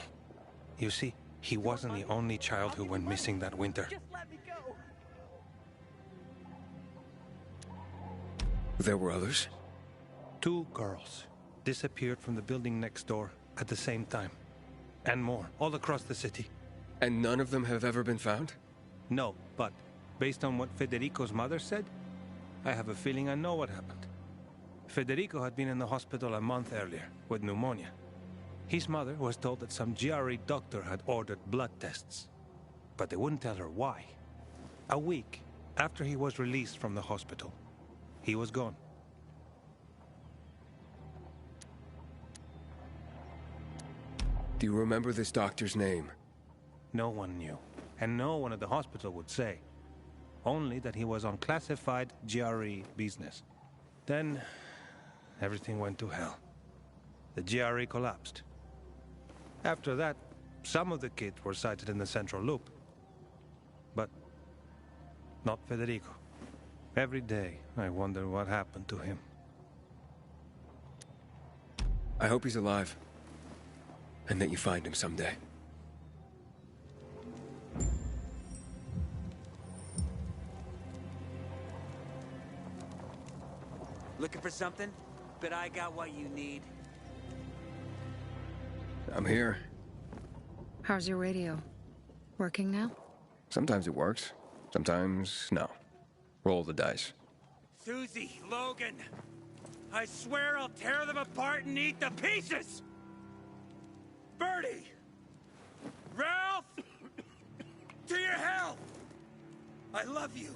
You see, he wasn't the only child who went missing that winter. Just let me go. There were others? 2 girls disappeared from the building next door at the same time. And more, all across the city. And none of them have ever been found? No, but based on what Federico's mother said, I have a feeling I know what happened. Federico had been in the hospital a month earlier with pneumonia. His mother was told that some GRE doctor had ordered blood tests, but they wouldn't tell her why. A week after he was released from the hospital, he was gone. Do you remember this doctor's name? No one knew, and no one at the hospital would say. Only that he was on classified GRE business. Then, everything went to hell. The GRE collapsed. After that, some of the kids were sighted in the central loop. But not Federico. Every day, I wonder what happened to him. I hope he's alive. And that you find him someday. Looking for something? Bet I got what you need. I'm here. How's your radio? Working now? Sometimes it works. Sometimes, no. Roll the dice. Susie, Logan, I swear I'll tear them apart and eat the pieces! Bertie! Ralph! To your health! I love you.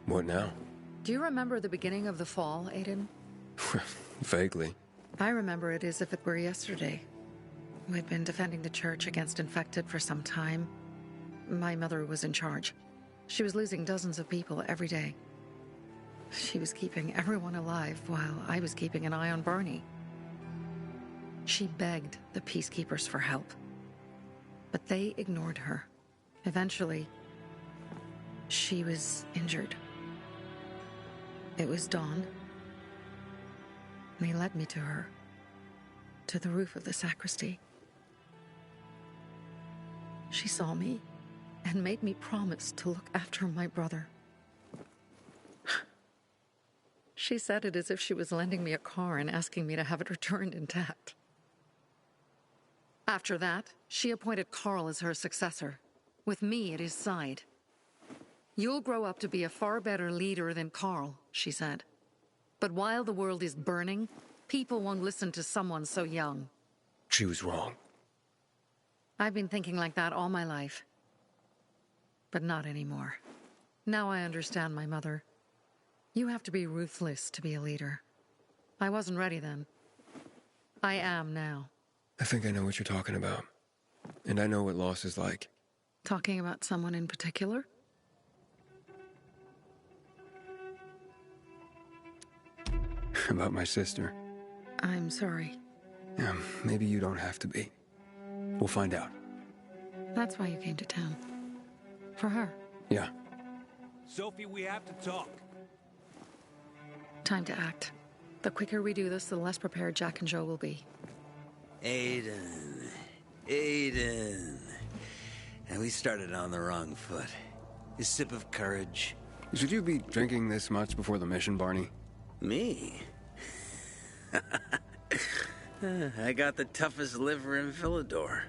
What now? Do you remember the beginning of the fall, Aiden? Vaguely. I remember it as if it were yesterday. We'd been defending the church against infected for some time. My mother was in charge. She was losing dozens of people every day. She was keeping everyone alive while I was keeping an eye on Barney. She begged the peacekeepers for help, but they ignored her. Eventually, she was injured. It was dawn. They led me to her, to the roof of the sacristy. She saw me and made me promise to look after my brother. She said it as if she was lending me a car and asking me to have it returned intact. After that, she appointed Carl as her successor, with me at his side. You'll grow up to be a far better leader than Carl, she said. But while the world is burning, people won't listen to someone so young. She was wrong. I've been thinking like that all my life. But not anymore. Now I understand my mother. You have to be ruthless to be a leader. I wasn't ready then. I am now. I think I know what you're talking about. And I know what loss is like. Talking about someone in particular? About my sister. I'm sorry. Yeah, maybe you don't have to be. We'll find out. That's why you came to town. For her. Yeah. Sophie, we have to talk. Time to act. The quicker we do this, the less prepared Jack and Joe will be. Aiden. And we started on the wrong foot. A sip of courage. Should you be drinking this much before the mission, Barney? Me? I got the toughest liver in Philidor.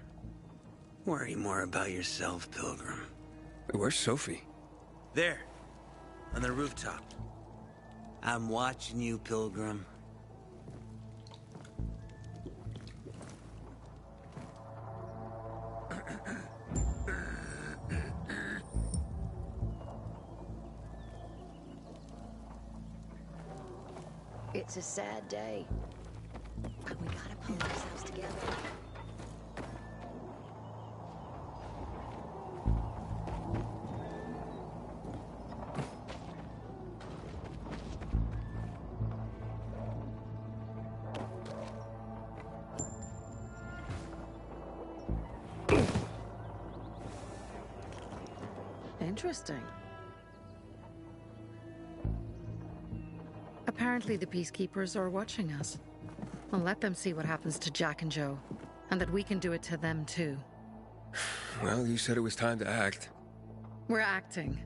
Worry more about yourself, Pilgrim. Where's Sophie? There. On the rooftop. I'm watching you, Pilgrim. It's a sad day. But we gotta pull ourselves together. Interesting. Apparently the peacekeepers are watching us. Well, let them see what happens to Jack and Joe, and that we can do it to them too. Well, you said it was time to act. We're acting.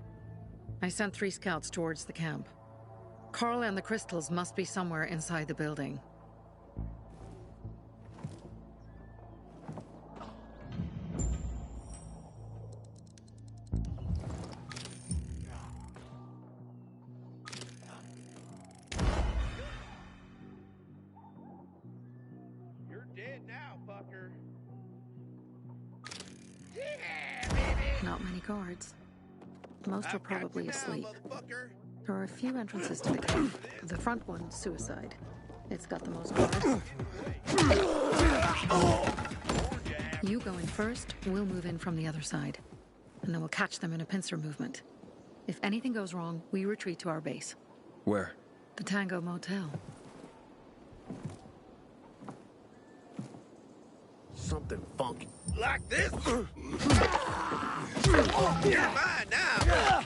I sent 3 scouts towards the camp. Carl and the crystals must be somewhere inside the building. Not many guards. Most are probably asleep. There are a few entrances to the camp. The front one's suicide. It's got the most guards. You go in first, we'll move in from the other side. And then we'll catch them in a pincer movement. If anything goes wrong, we retreat to our base. Where? The Tango Motel. Something funky. Like this? You're mine now!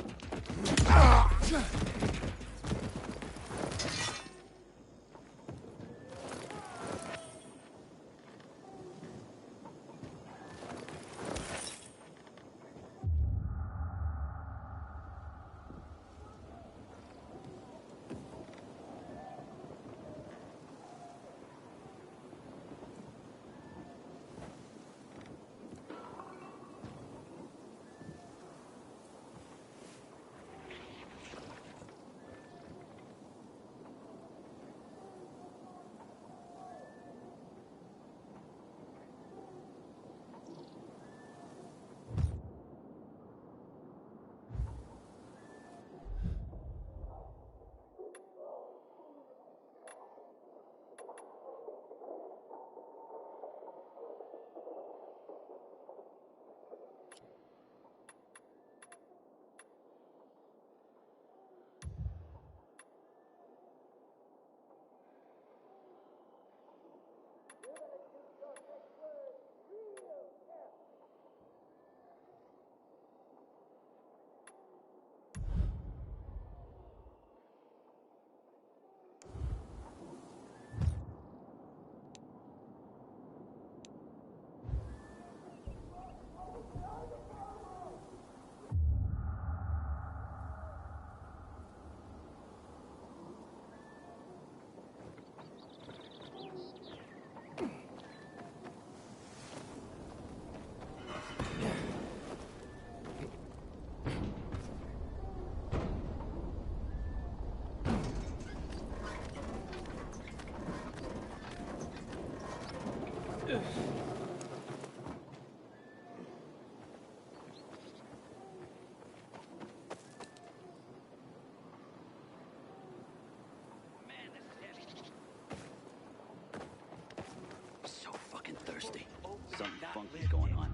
is going on.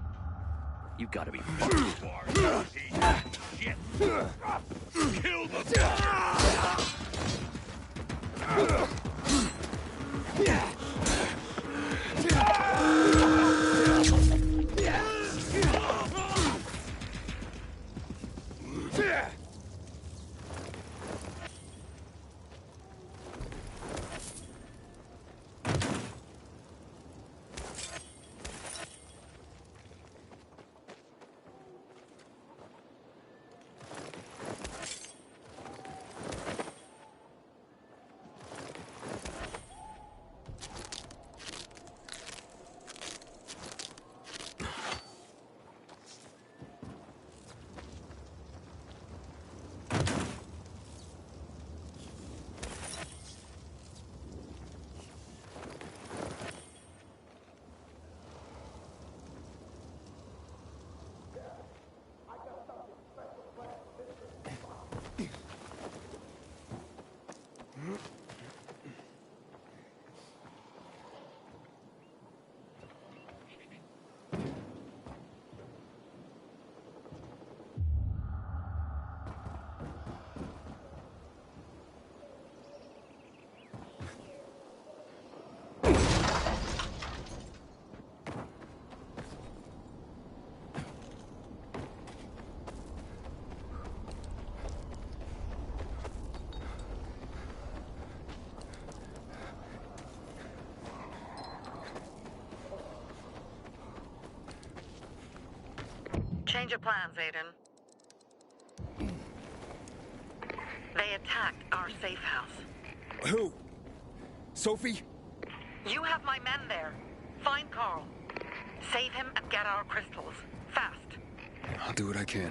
You gotta be fucking shit. Kill the Change of plans, Aiden. They attacked our safe house. Who? Sophie? You have my men there. Find Carl. Save him and get our crystals. Fast. I'll do what I can.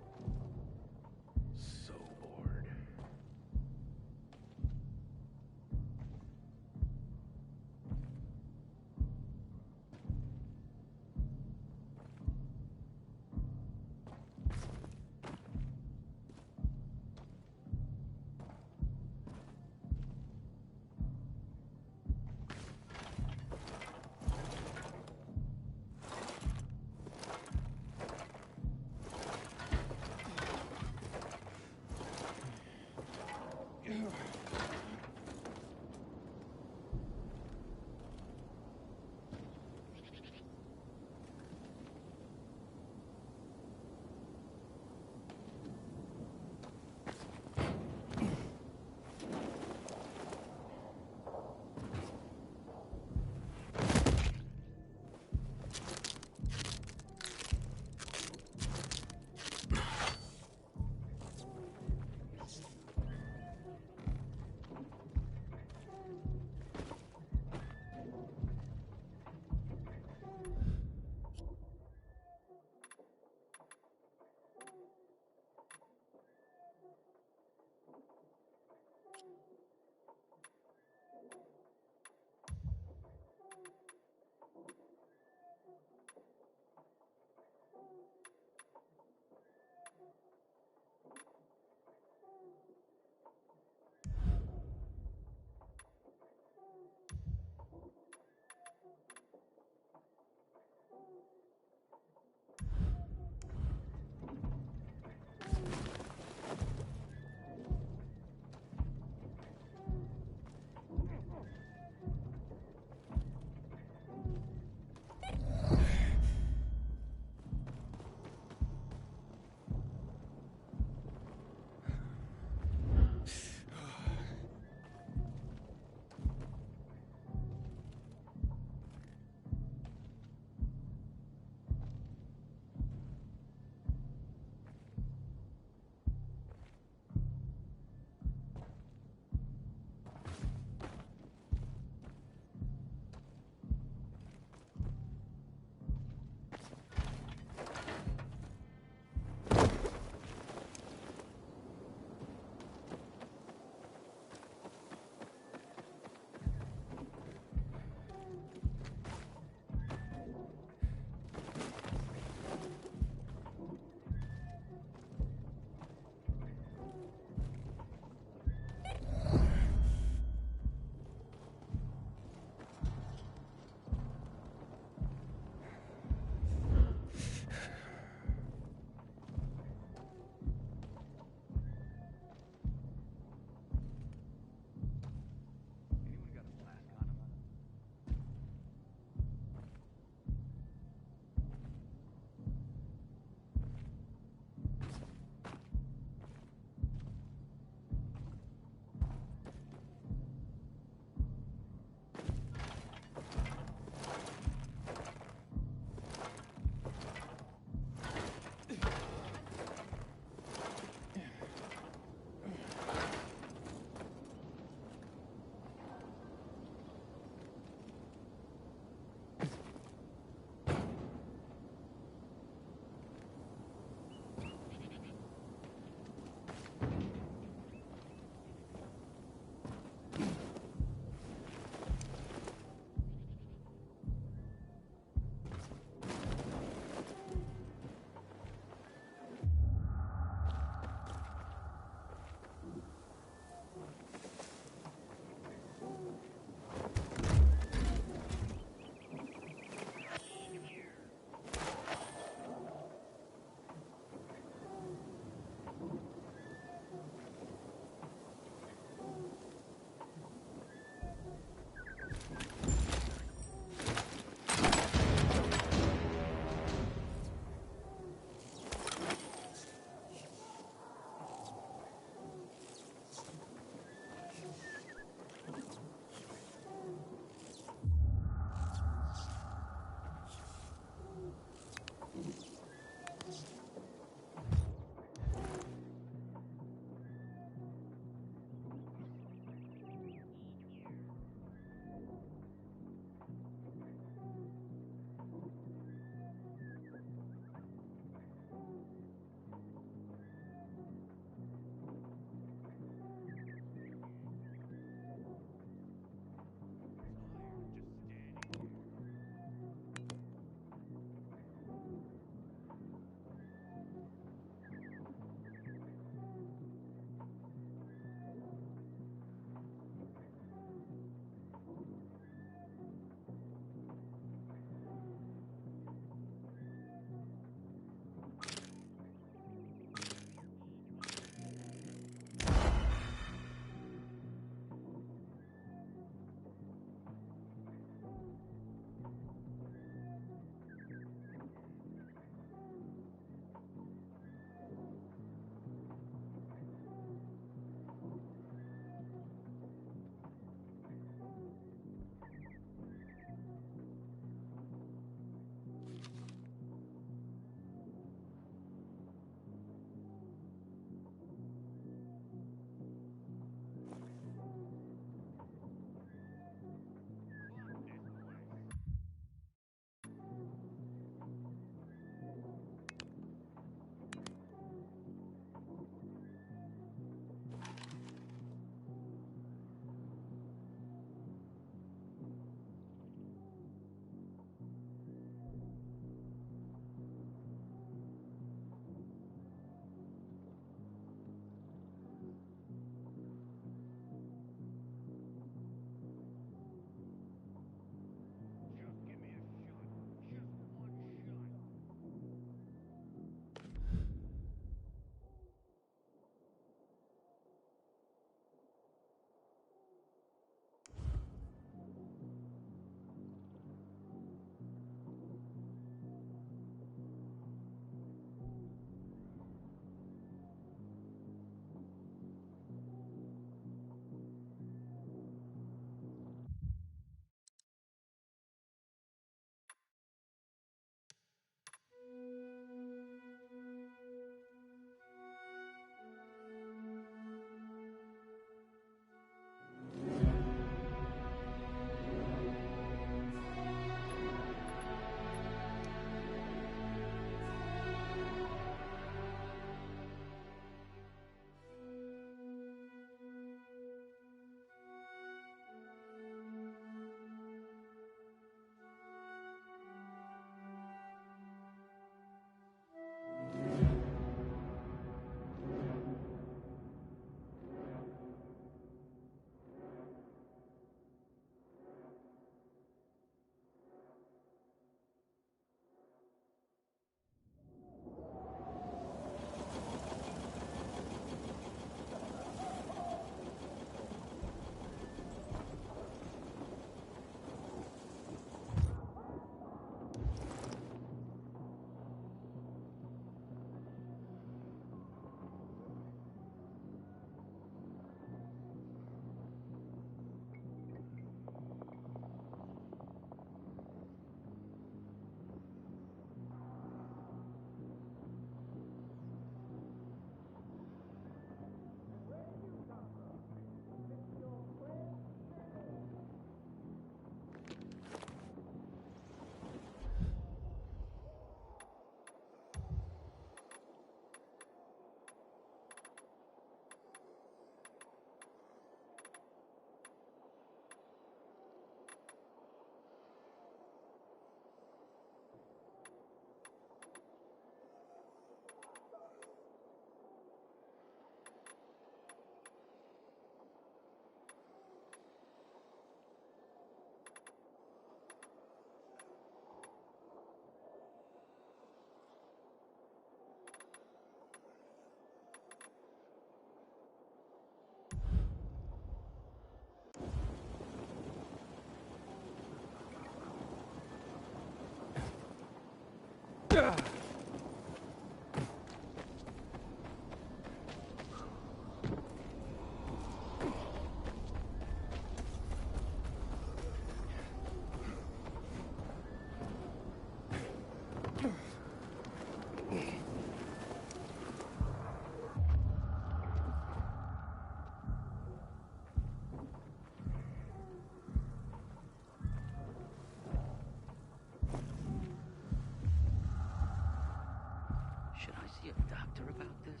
talked to her about this?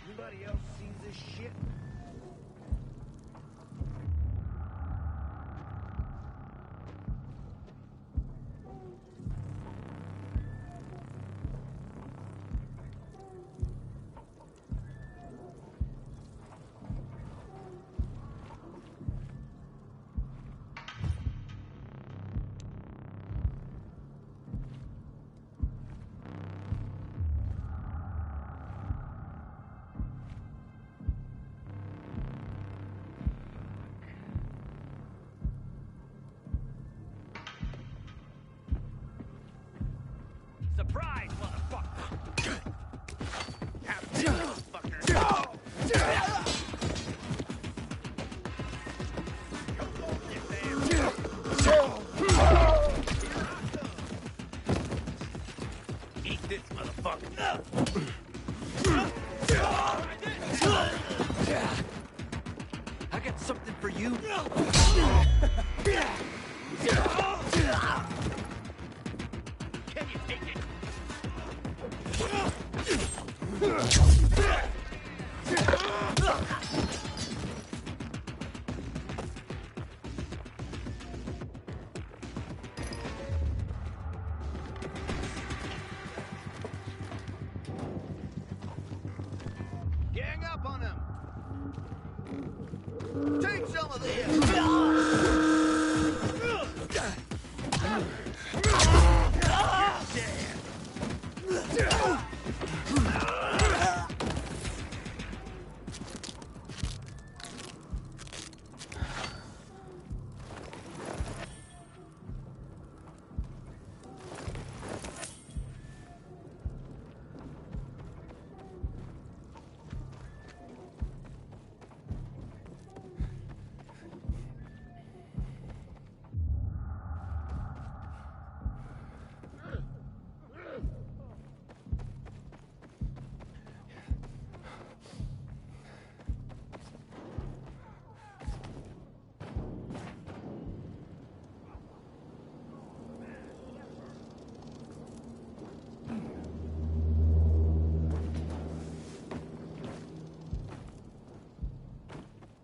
Anybody else seen this shit? Surprise, motherfucker! Have this, motherfucker! Eat this, motherfucker! I got something for you. Can you take it? Gang up on him! Take some of this!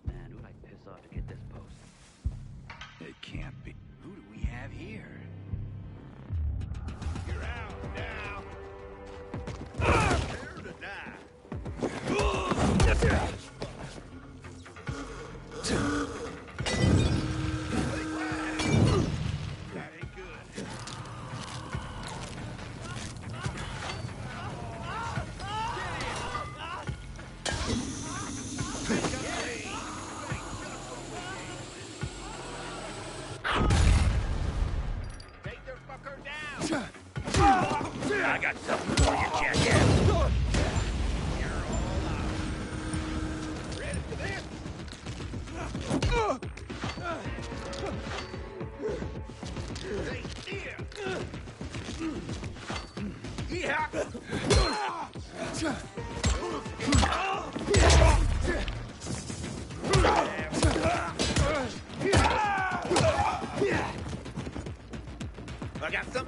Man, who'd I piss off to get this post? It can't be. Who do we have here? You're out now. Prepare to die. That ain't good. Take their fucker down. I got something for you, jackass. You're all out. Ready for this? Stay still. Yeah. I got some.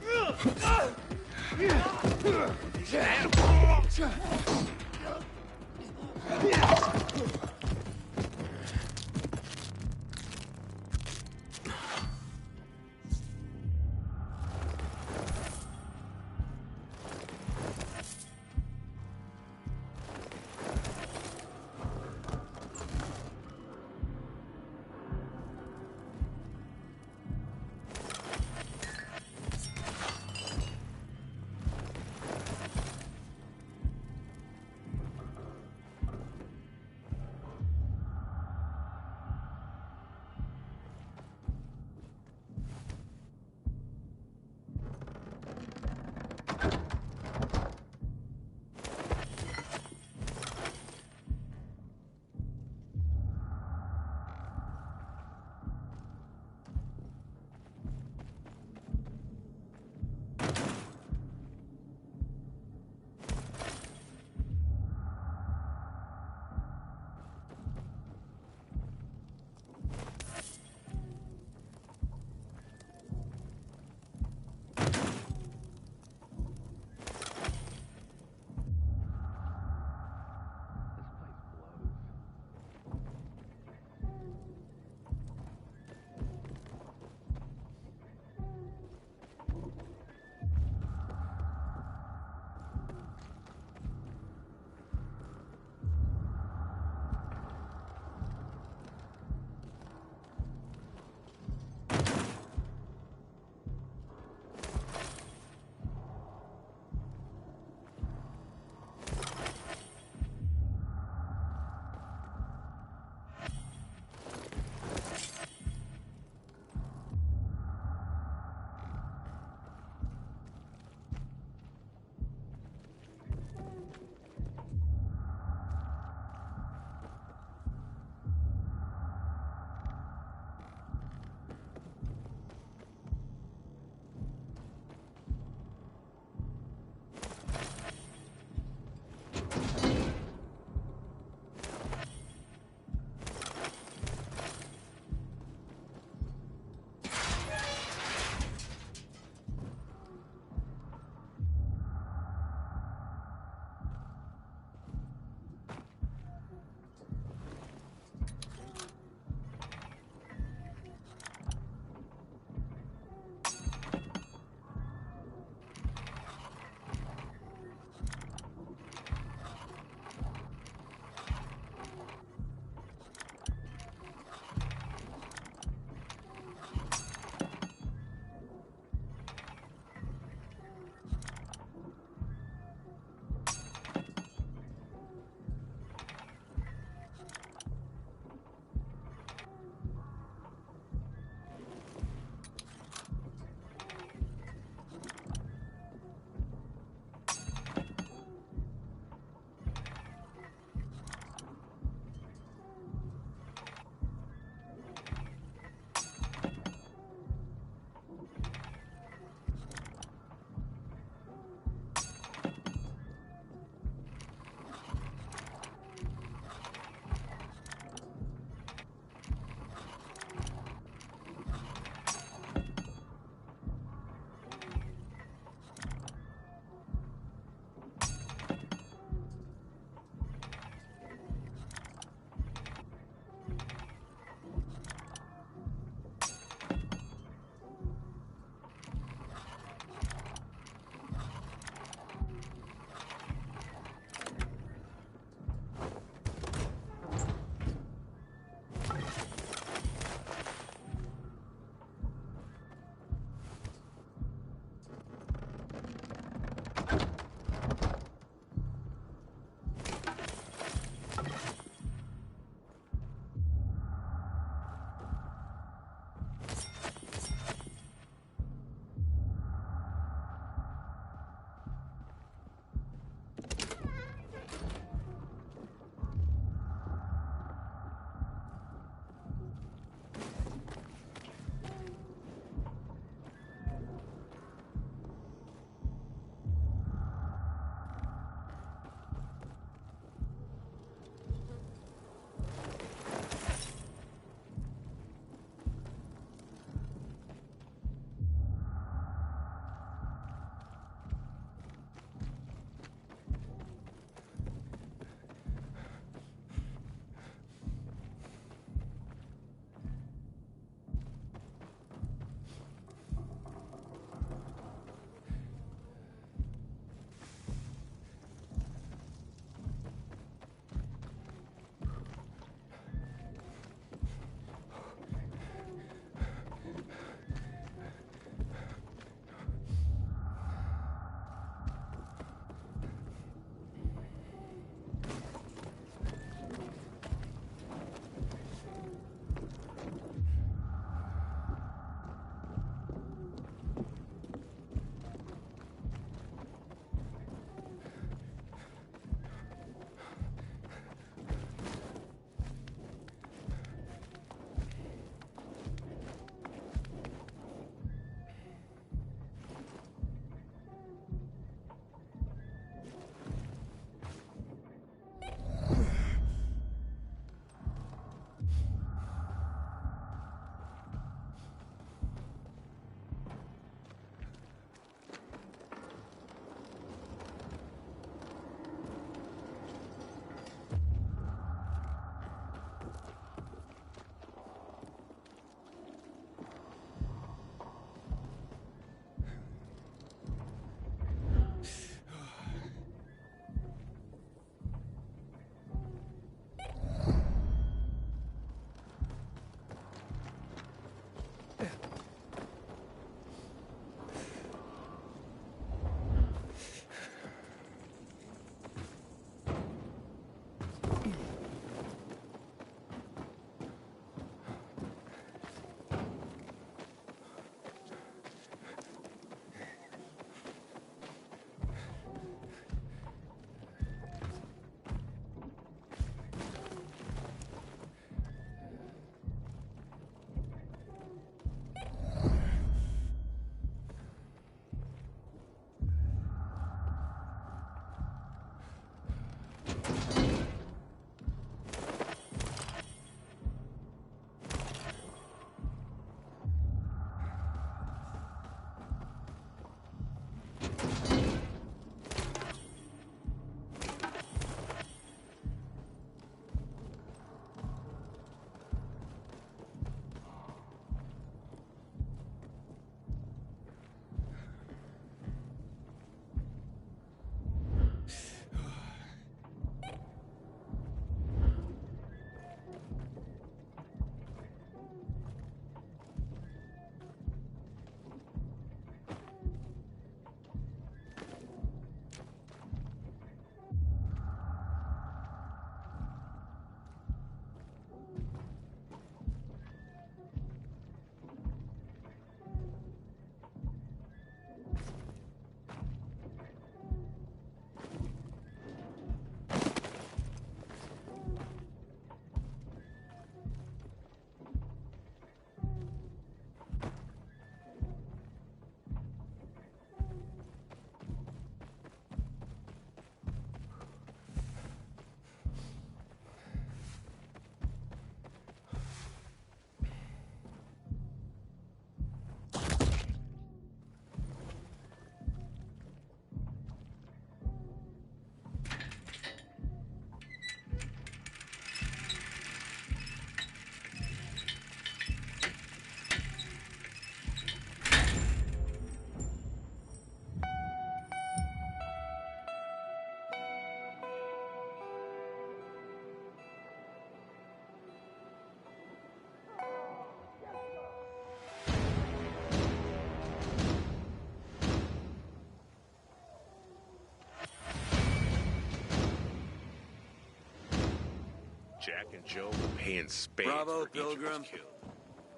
Jack and Joe were paying spades Bravo, for each who was Pilgrim. killed.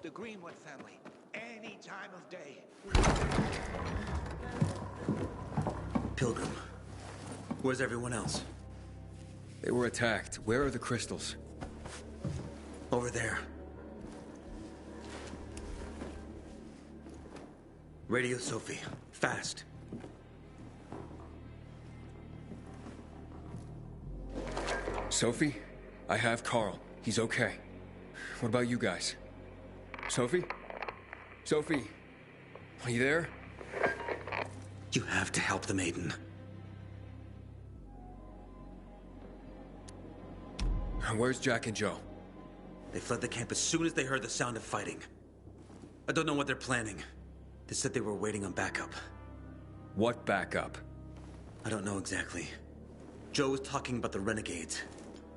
The Greenwood family. Any time of day. Pilgrim. Where's everyone else? They were attacked. Where are the crystals? Over there. Radio Sophie. Fast. Sophie? I have Carl. He's okay. What about you guys? Sophie? Sophie? Are you there? You have to help the maiden. Where's Jack and Joe? They fled the camp as soon as they heard the sound of fighting. I don't know what they're planning. They said they were waiting on backup. What backup? I don't know exactly. Joe was talking about the renegades.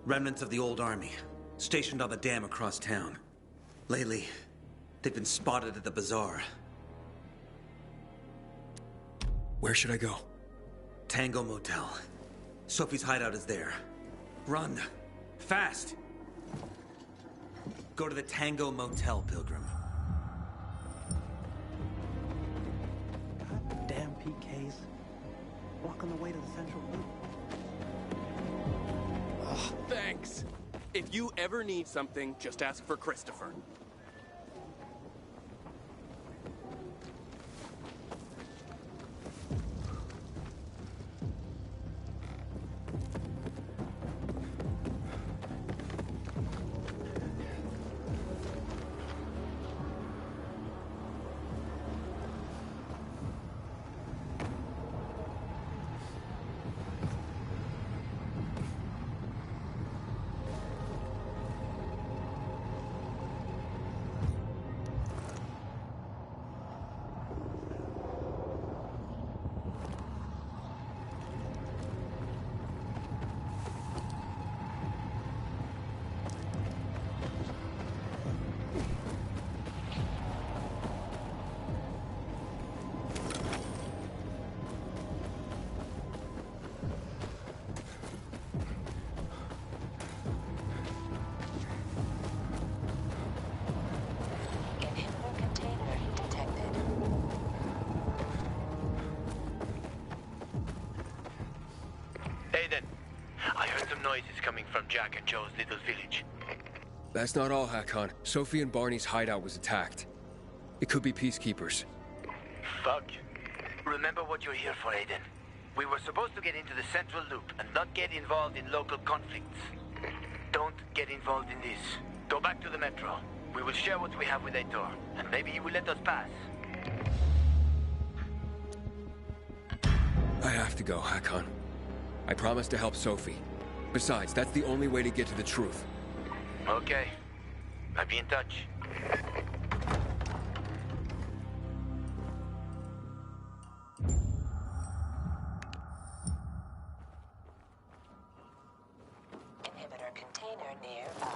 Remnants of the old army, stationed on the dam across town. Lately, they've been spotted at the bazaar. Where should I go? Tango Motel. Sophie's hideout is there. Run. Fast. Go to the Tango Motel, Pilgrim. Damn PKs. Blocking the way to the central loop. Oh, thanks. If you ever need something, just ask for Christopher. Inhibitor container detected. Aiden, I heard some noises coming from Jack and Joe's little village. That's not all, Hakon. Sophie and Barney's hideout was attacked. It could be peacekeepers. Fuck. Remember what you're here for, Aiden. We were supposed to get into the central loop and not get involved in local conflicts. Don't get involved in this. Go back to the metro. We will share what we have with Aitor, and maybe he will let us pass. I have to go, Hakon. I promised to help Sophie. Besides, that's the only way to get to the truth. Okay. I'll be in touch. Inhibitor container nearby.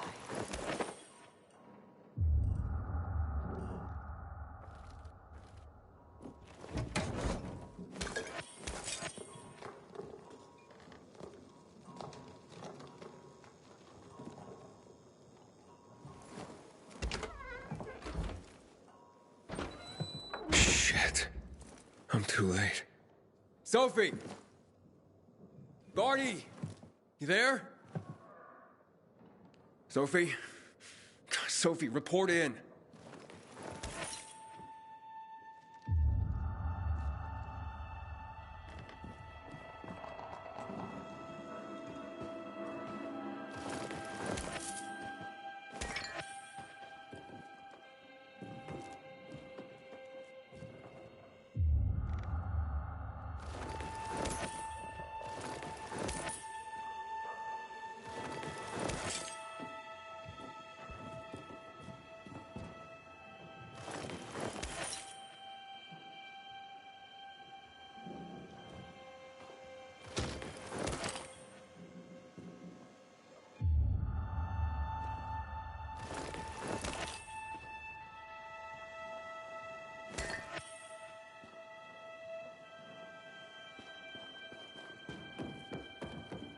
Shit. I'm too late. Sophie! Barney! You there? Sophie? Sophie, report in.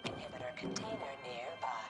Inhibitor container nearby.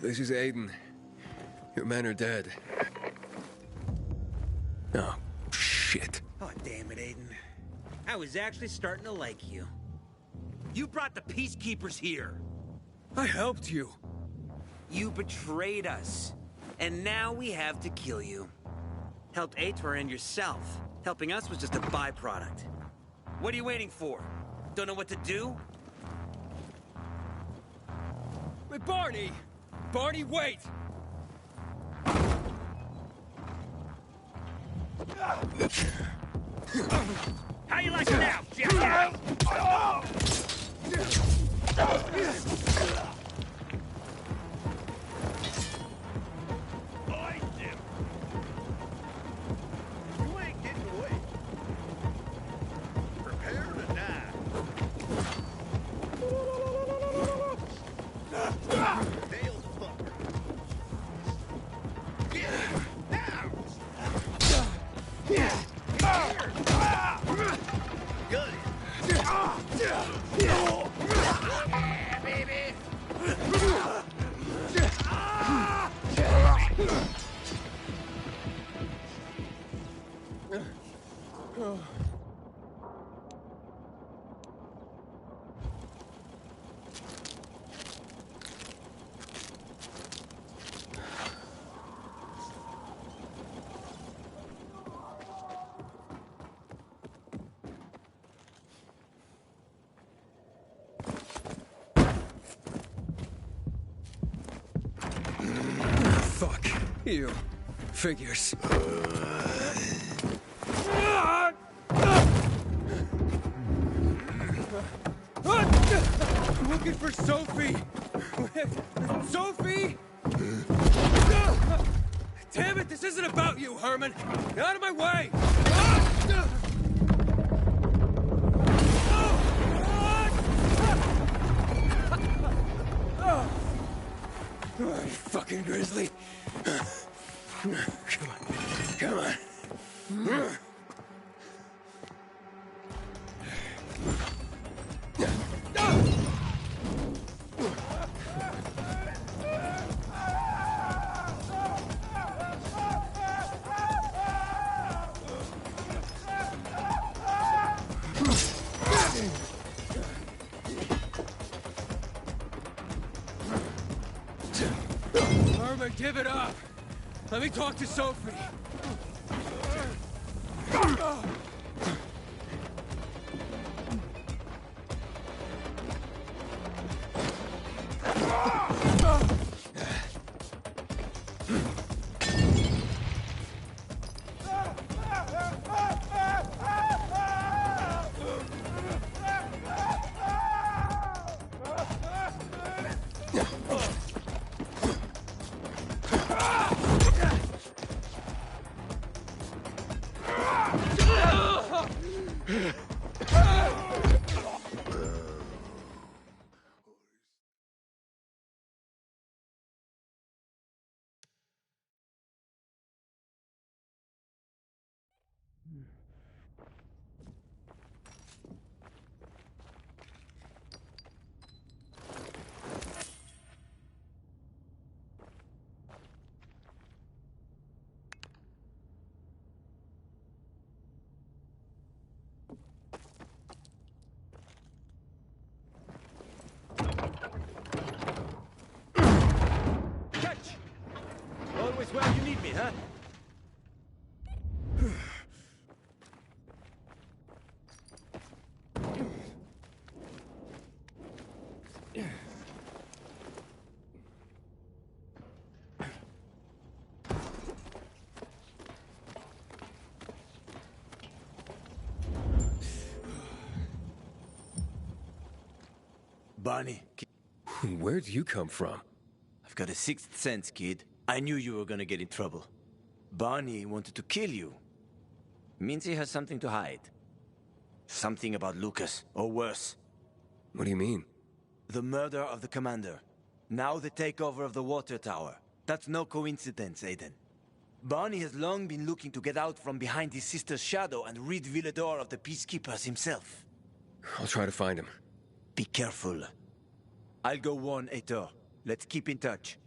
This is Aiden. Your men are dead. Oh, shit. Oh, damn it, Aiden. I was actually starting to like you. You brought the Peacekeepers here. I helped you. You betrayed us. And now we have to kill you. Helped Aitor and yourself. Helping us was just a byproduct. What are you waiting for? Don't know what to do? Wait, Barney! Barney, wait! How you like it now, jackass? You ain't getting away. Prepare to die. Nail the fucker. Get him! Now! Here! Got it! Yeah, baby! Fuck. You. Figures. I'm looking for Sophie! Sophie! Damn it, this isn't about you, Herman! Get out of my way! Oh, you fucking grizzly. Come on. Come on. Herman, give it up. Let me talk to Sophie. Always where you need me, huh? Barney, Where'd you come from? I've got a sixth sense, kid. I knew you were gonna get in trouble. Barney wanted to kill you. Means he has something to hide. Something about Lucas, or worse. What do you mean? The murder of the commander. Now the takeover of the water tower. That's no coincidence, Aiden. Barney has long been looking to get out from behind his sister's shadow and rid Villador of the Peacekeepers himself. I'll try to find him. Be careful. I'll go warn Aitor. Let's keep in touch.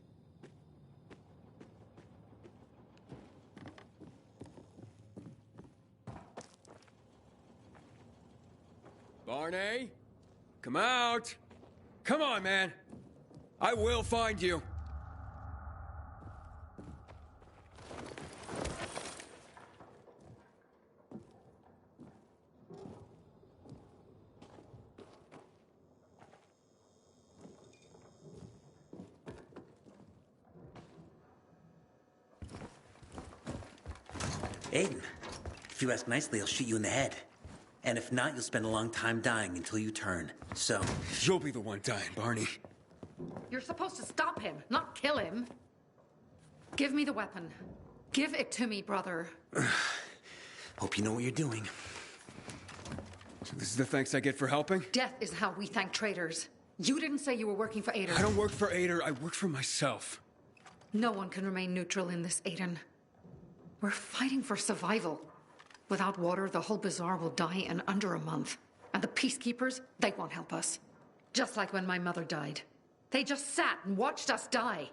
Barney? Come out! Come on, man! I will find you! Aiden, if you ask nicely, I'll shoot you in the head. And if not, you'll spend a long time dying until you turn. So... You'll be the one dying, Barney. You're supposed to stop him, not kill him. Give me the weapon. Give it to me, brother. Hope you know what you're doing. So this is the thanks I get for helping? Death is how we thank traitors. You didn't say you were working for Aiden. I don't work for Aiden, I work for myself. No one can remain neutral in this, Aiden. We're fighting for survival. Without water, the whole bazaar will die in under a month. And the peacekeepers, they won't help us. Just like when my mother died. They just sat and watched us die.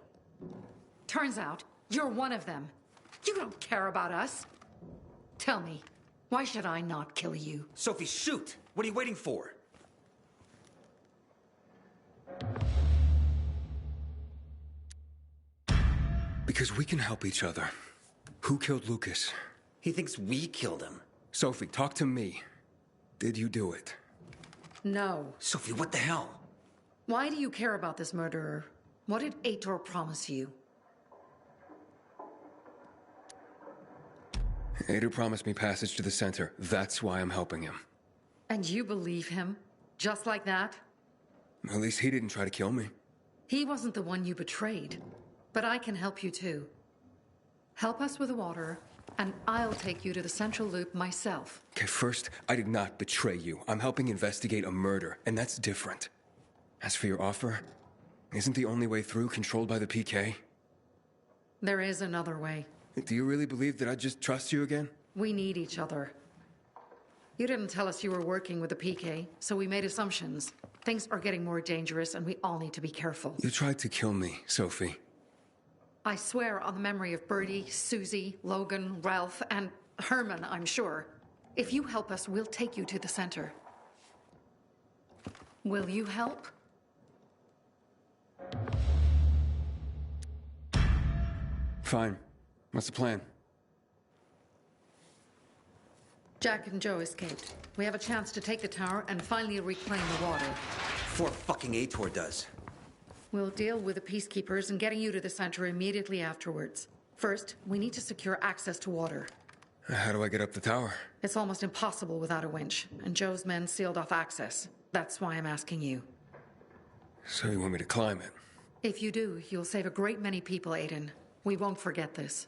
Turns out, you're one of them. You don't care about us. Tell me, why should I not kill you? Sophie, shoot! What are you waiting for? Because we can help each other. Who killed Lucas? He thinks we killed him. Sophie, talk to me. Did you do it? No. Sophie, what the hell? Why do you care about this murderer? What did Aitor promise you? Aitor promised me passage to the center. That's why I'm helping him. And you believe him? Just like that? At least he didn't try to kill me. He wasn't the one you betrayed. But I can help you too. Help us with the water, and I'll take you to the central loop myself. Okay, first, I did not betray you. I'm helping investigate a murder, and that's different. As for your offer, isn't the only way through controlled by the PK? There is another way. Do you really believe that I'd just trust you again? We need each other. You didn't tell us you were working with the PK, so we made assumptions. Things are getting more dangerous, and we all need to be careful. You tried to kill me, Sophie. I swear on the memory of Birdie, Susie, Logan, Ralph, and Herman, I'm sure. If you help us, we'll take you to the center. Will you help? Fine. What's the plan? Jack and Joe escaped. We have a chance to take the tower and finally reclaim the water. Before fucking Aitor does. We'll deal with the peacekeepers and getting you to the center immediately afterwards. First, we need to secure access to water. How do I get up the tower? It's almost impossible without a winch, and Joe's men sealed off access. That's why I'm asking you. So you want me to climb it? If you do, you'll save a great many people, Aiden. We won't forget this.